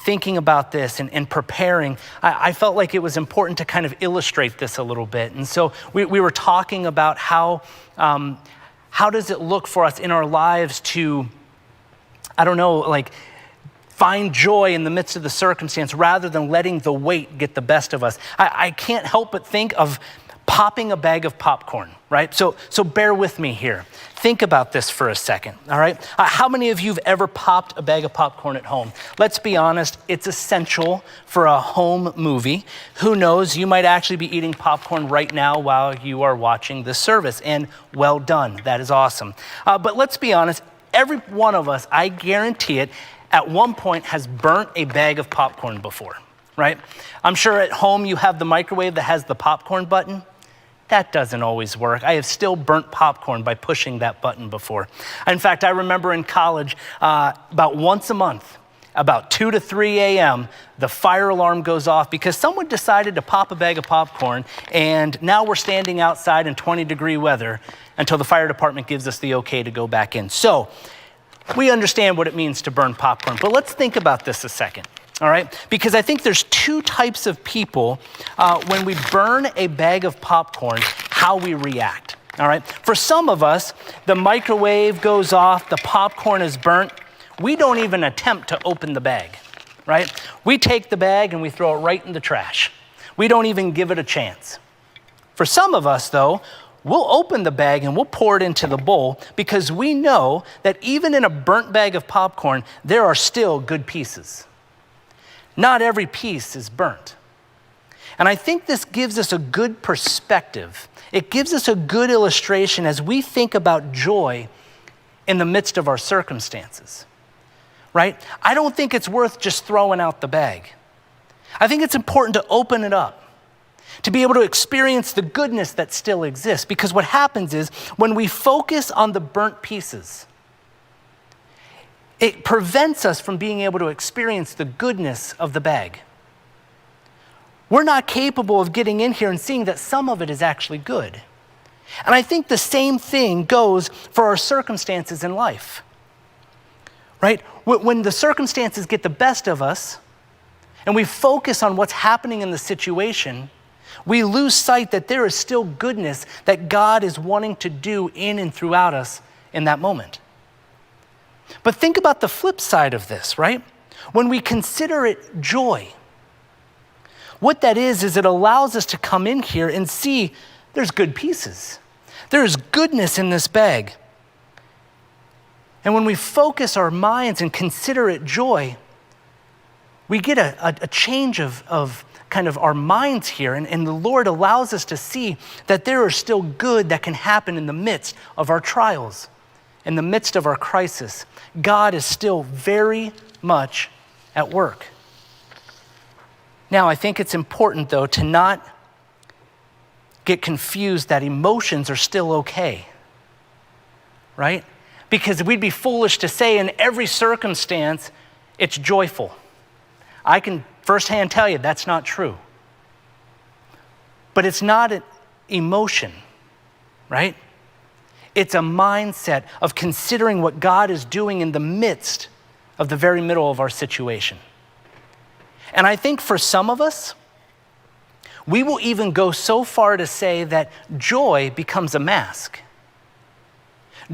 thinking about this and preparing, I felt like it was important to kind of illustrate this a little bit. And so we were talking about how does it look for us in our lives to, find joy in the midst of the circumstance rather than letting the weight get the best of us. I can't help but think of popping a bag of popcorn, right? So bear with me here. Think about this for a second, all right? How many of you have ever popped a bag of popcorn at home? Let's be honest, it's essential for a home movie. Who knows, you might actually be eating popcorn right now while you are watching this service, and well done, that is awesome. But let's be honest, every one of us, I guarantee it, at one point has burnt a bag of popcorn before, right? I'm sure at home you have the microwave that has the popcorn button. That doesn't always work. I have still burnt popcorn by pushing that button before. In fact, I remember in college, about once a month, about 2 to 3 a.m., the fire alarm goes off because someone decided to pop a bag of popcorn, and now we're standing outside in 20-degree weather until the fire department gives us the okay to go back in. So we understand what it means to burn popcorn, but let's think about this a second, all right? Because I think there's two types of people when we burn a bag of popcorn, how we react, all right? For some of us, the microwave goes off, the popcorn is burnt, we don't even attempt to open the bag, right? We take the bag and we throw it right in the trash. We don't even give it a chance. For some of us, though, we'll open the bag and we'll pour it into the bowl because we know that even in a burnt bag of popcorn, there are still good pieces. Not every piece is burnt. And I think this gives us a good perspective. It gives us a good illustration as we think about joy in the midst of our circumstances, right? I don't think it's worth just throwing out the bag. I think it's important to open it up, to be able to experience the goodness that still exists. Because what happens is when we focus on the burnt pieces, it prevents us from being able to experience the goodness of the bag. We're not capable of getting in here and seeing that some of it is actually good. And I think the same thing goes for our circumstances in life, right? When the circumstances get the best of us and we focus on what's happening in the situation, we lose sight that there is still goodness that God is wanting to do in and throughout us in that moment. But think about the flip side of this, right? When we consider it joy, what that is it allows us to come in here and see there's good pieces. There's goodness in this bag. And when we focus our minds and consider it joy, we get a change of kind of our minds here, and the Lord allows us to see that there are still good that can happen in the midst of our trials, in the midst of our crisis. God is still very much at work. Now, I think it's important, though, to not get confused that emotions are still okay, right? Because we'd be foolish to say in every circumstance it's joyful. I can firsthand tell you that's not true. But it's not an emotion, right? It's a mindset of considering what God is doing in the midst of the very middle of our situation. And I think for some of us, we will even go so far to say that joy becomes a mask.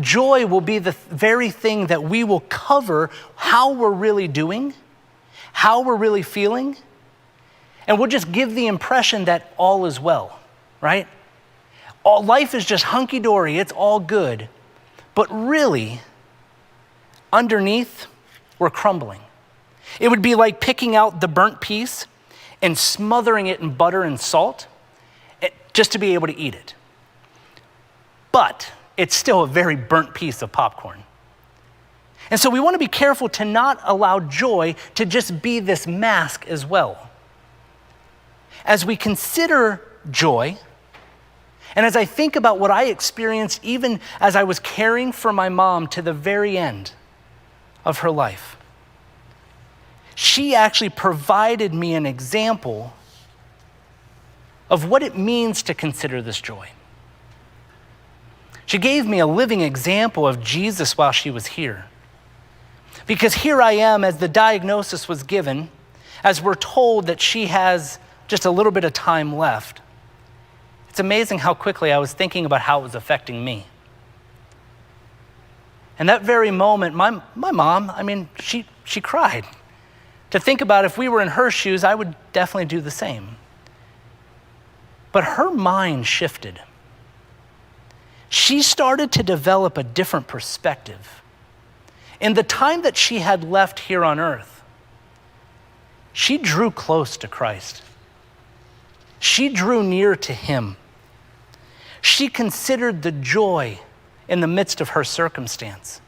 Joy will be the very thing that we will cover how we're really doing, how we're really feeling, and we'll just give the impression that all is well, right? All life is just hunky-dory, it's all good. But really, underneath, we're crumbling. It would be like picking out the burnt piece and smothering it in butter and salt just to be able to eat it. But it's still a very burnt piece of popcorn. And so we want to be careful to not allow joy to just be this mask as well. As we consider joy, and as I think about what I experienced even as I was caring for my mom to the very end of her life, she actually provided me an example of what it means to consider this joy. She gave me a living example of Jesus while she was here. Because here I am, as the diagnosis was given, as we're told that she has just a little bit of time left. It's amazing how quickly I was thinking about how it was affecting me. And that very moment, my mom, she cried. To think about if we were in her shoes, I would definitely do the same. But her mind shifted. She started to develop a different perspective. In the time that she had left here on earth, she drew close to Christ. She drew near to him. She considered the joy in the midst of her circumstance.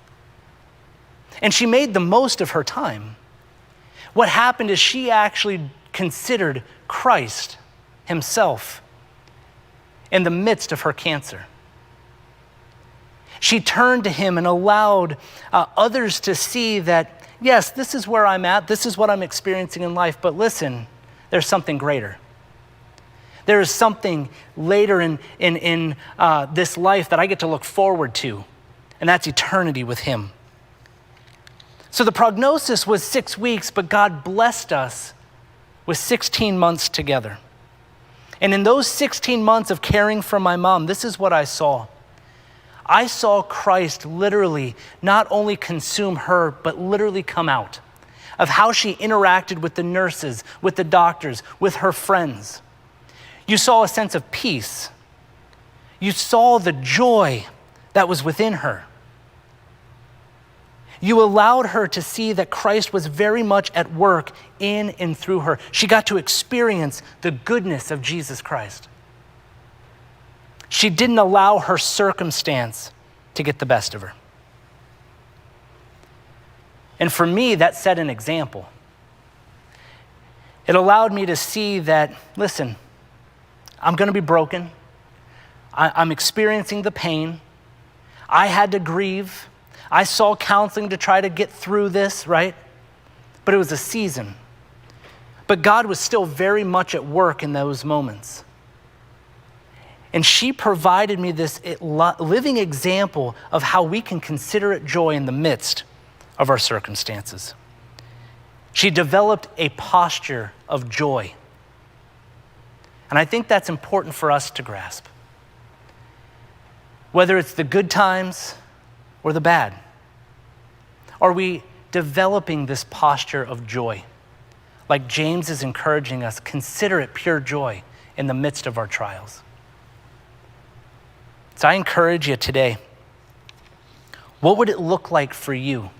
And she made the most of her time. What happened is she actually considered Christ himself in the midst of her cancer. She turned to him and allowed others to see that, yes, this is where I'm at, this is what I'm experiencing in life, but listen, there's something greater. There is something later in this life that I get to look forward to, and that's eternity with him. So the prognosis was 6 weeks, but God blessed us with 16 months together. And in those 16 months of caring for my mom, this is what I saw. I saw Christ literally not only consume her, but literally come out of how she interacted with the nurses, with the doctors, with her friends. You saw a sense of peace. You saw the joy that was within her. You allowed her to see that Christ was very much at work in and through her. She got to experience the goodness of Jesus Christ. She didn't allow her circumstance to get the best of her. And for me, that set an example. It allowed me to see that, listen, I'm going to be broken. I'm experiencing the pain. I had to grieve. I saw counseling to try to get through this, right? But it was a season. But God was still very much at work in those moments. And she provided me this living example of how we can consider it joy in the midst of our circumstances. She developed a posture of joy. And I think that's important for us to grasp. Whether it's the good times or the bad, are we developing this posture of joy? Like James is encouraging us, consider it pure joy in the midst of our trials. So I encourage you today, what would it look like for you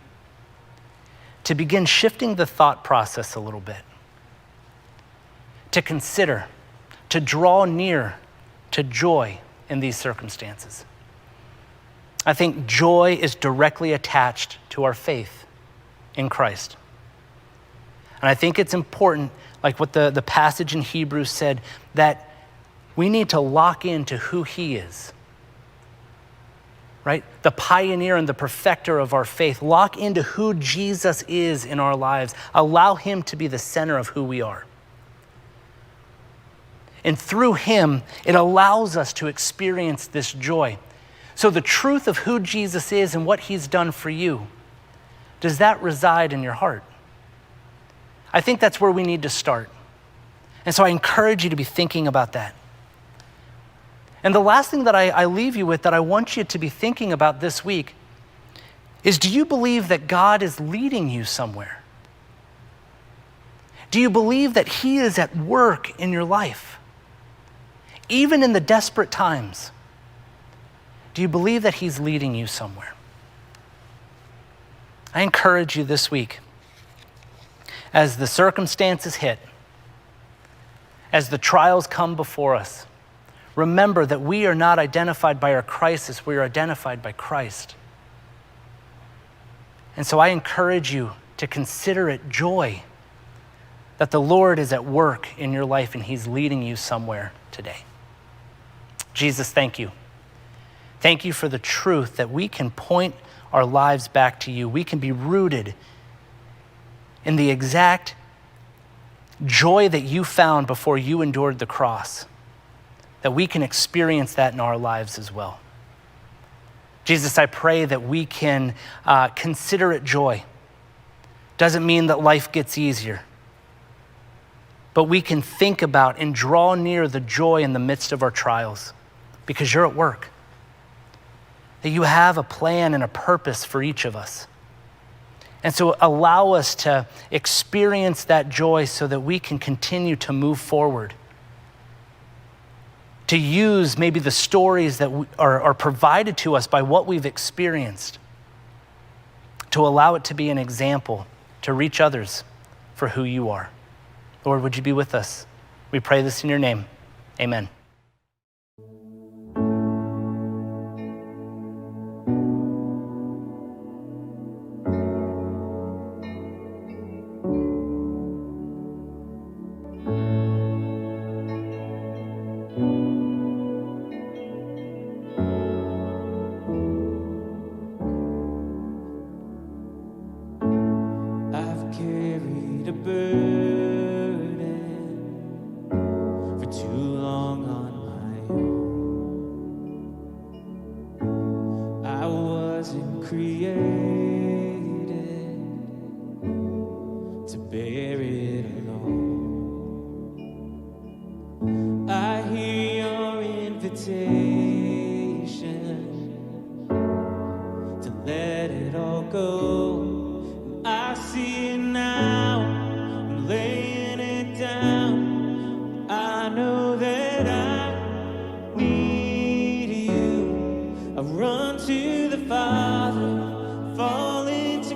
to begin shifting the thought process a little bit? To consider, to draw near to joy in these circumstances. I think joy is directly attached to our faith in Christ. And I think it's important, like what the passage in Hebrews said, that we need to lock into who he is, right? The pioneer and the perfecter of our faith. Lock into who Jesus is in our lives. Allow him to be the center of who we are. And through him, it allows us to experience this joy. So the truth of who Jesus is and what he's done for you, does that reside in your heart? I think that's where we need to start. And so I encourage you to be thinking about that. And the last thing that I leave you with that I want you to be thinking about this week is, do you believe that God is leading you somewhere? Do you believe that he is at work in your life? Even in the desperate times, do you believe that he's leading you somewhere? I encourage you this week, as the circumstances hit, as the trials come before us, remember that we are not identified by our crisis, we are identified by Christ. And so I encourage you to consider it joy that the Lord is at work in your life and he's leading you somewhere today. Jesus, thank you. Thank you for the truth that we can point our lives back to you. We can be rooted in the exact joy that you found before you endured the cross, that we can experience that in our lives as well. Jesus, I pray that we can consider it joy. Doesn't mean that life gets easier, but we can think about and draw near the joy in the midst of our trials because you're at work. That you have a plan and a purpose for each of us. And so allow us to experience that joy so that we can continue to move forward. To use maybe the stories that are provided to us by what we've experienced, to allow it to be an example to reach others for who you are. Lord, would you be with us? We pray this in your name. Amen. I've carried a burden for too long on my own. I wasn't created to bear it alone. I hear your invitation to let it all go. I see it now, I'm laying it down. I know that I need you. I run to the Father, fall into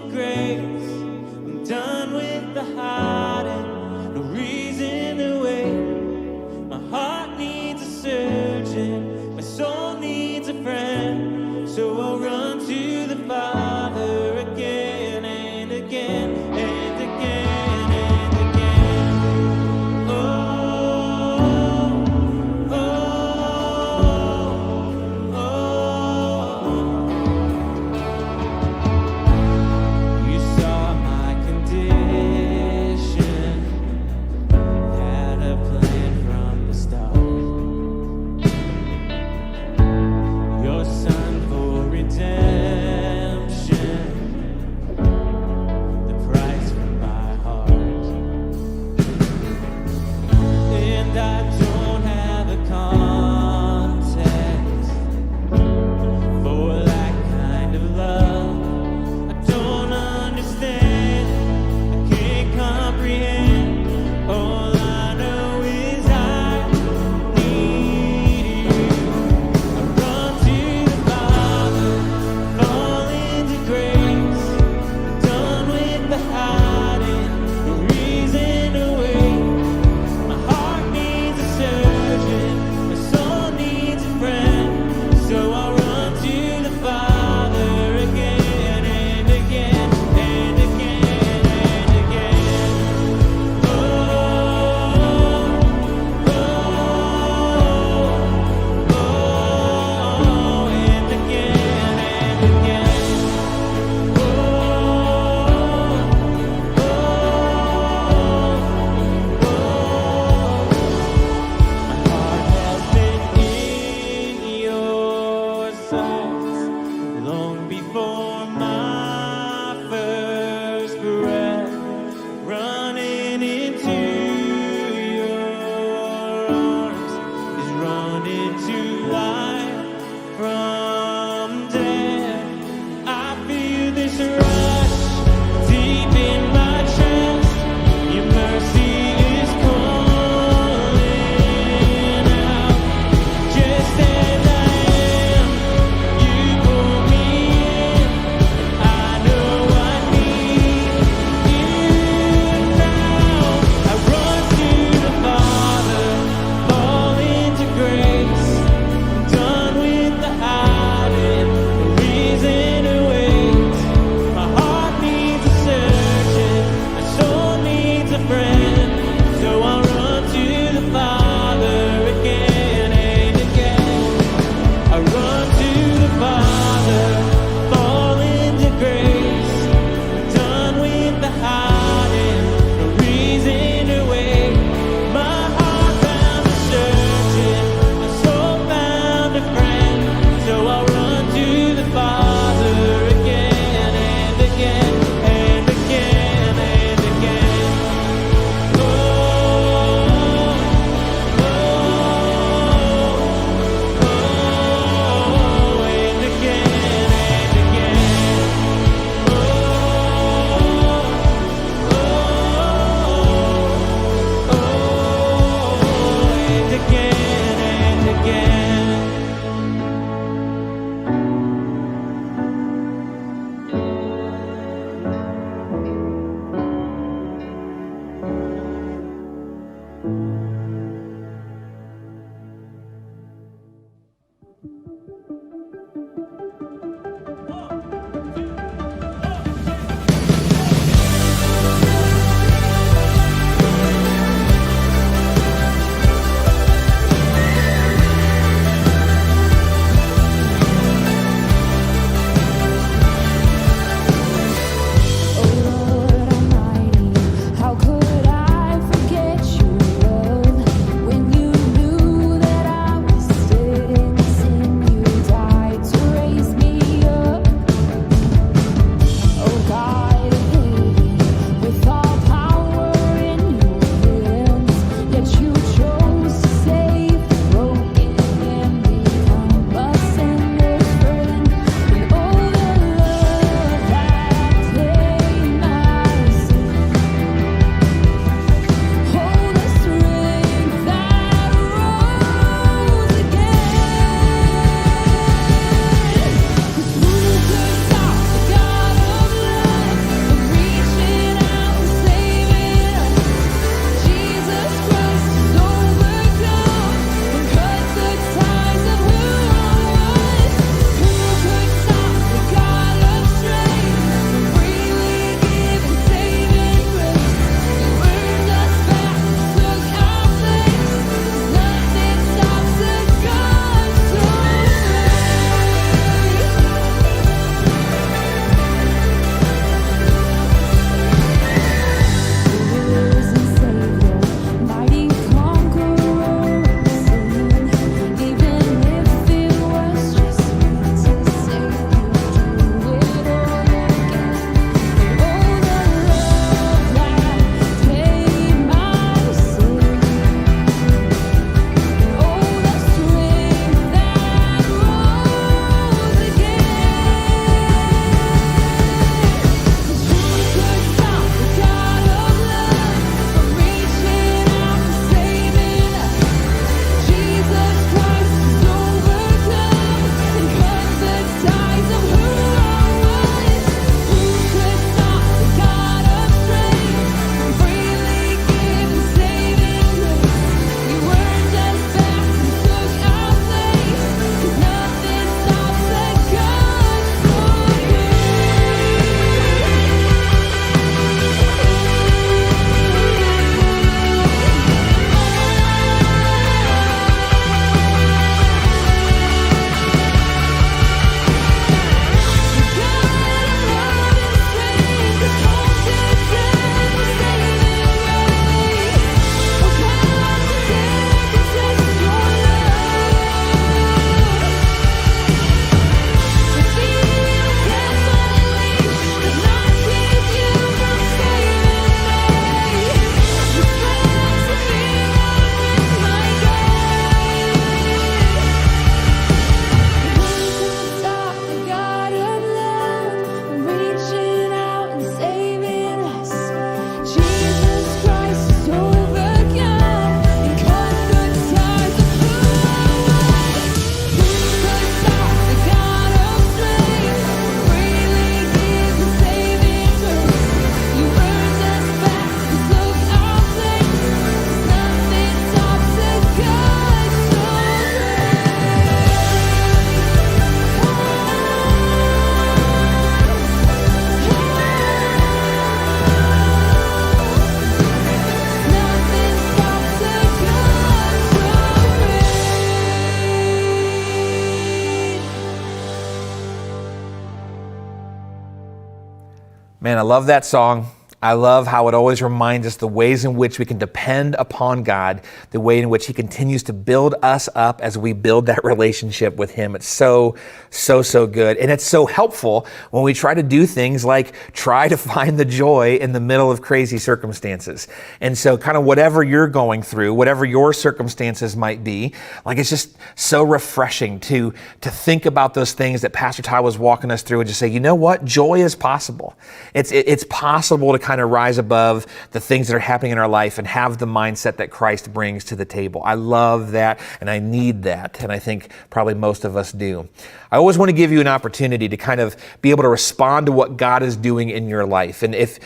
Man, I love that song. I love how it always reminds us the ways in which we can depend upon God, the way in which He continues to build us up as we build that relationship with Him. It's so good. And it's so helpful when we try to do things like try to find the joy in the middle of crazy circumstances. And so kind of whatever you're going through, whatever your circumstances might be, like it's just so refreshing to think about those things that Pastor Todd was walking us through and just say, you know what? Joy is possible. It's possible to kind of rise above the things that are happening in our life and have the mindset that Christ brings to the table. I love that, and I need that, and I think probably most of us do. I always want to give you an opportunity to kind of be able to respond to what God is doing in your life. And if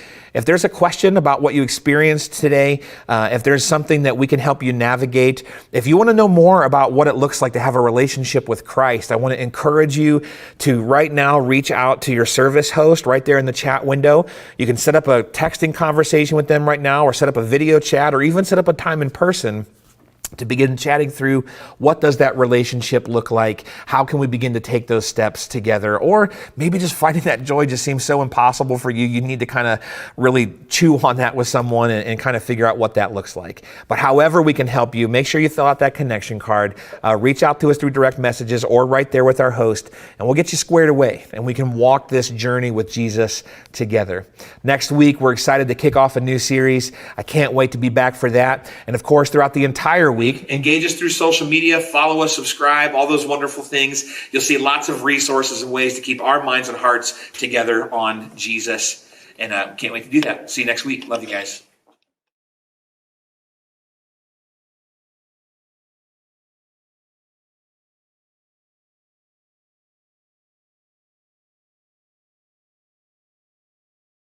there's a question about what you experienced today, if there's something that we can help you navigate, if you want to know more about what it looks like to have a relationship with Christ, I want to encourage you to right now reach out to your service host right there in the chat window. You can set up a texting conversation with them right now, or set up a video chat, or even set up a time in person to begin chatting through what does that relationship look like? How can we begin to take those steps together? Or maybe just finding that joy just seems so impossible for you. You need to kind of really chew on that with someone and kind of figure out what that looks like. But however we can help you, make sure you fill out that connection card, reach out to us through direct messages or right there with our host, and we'll get you squared away and we can walk this journey with Jesus together. Next week, we're excited to kick off a new series. I can't wait to be back for that. And of course, throughout the entire week, engage us through social media, follow us, subscribe, all those wonderful things. You'll see lots of resources and ways to keep our minds and hearts together on Jesus. And can't wait to do that. See you next week. Love you guys.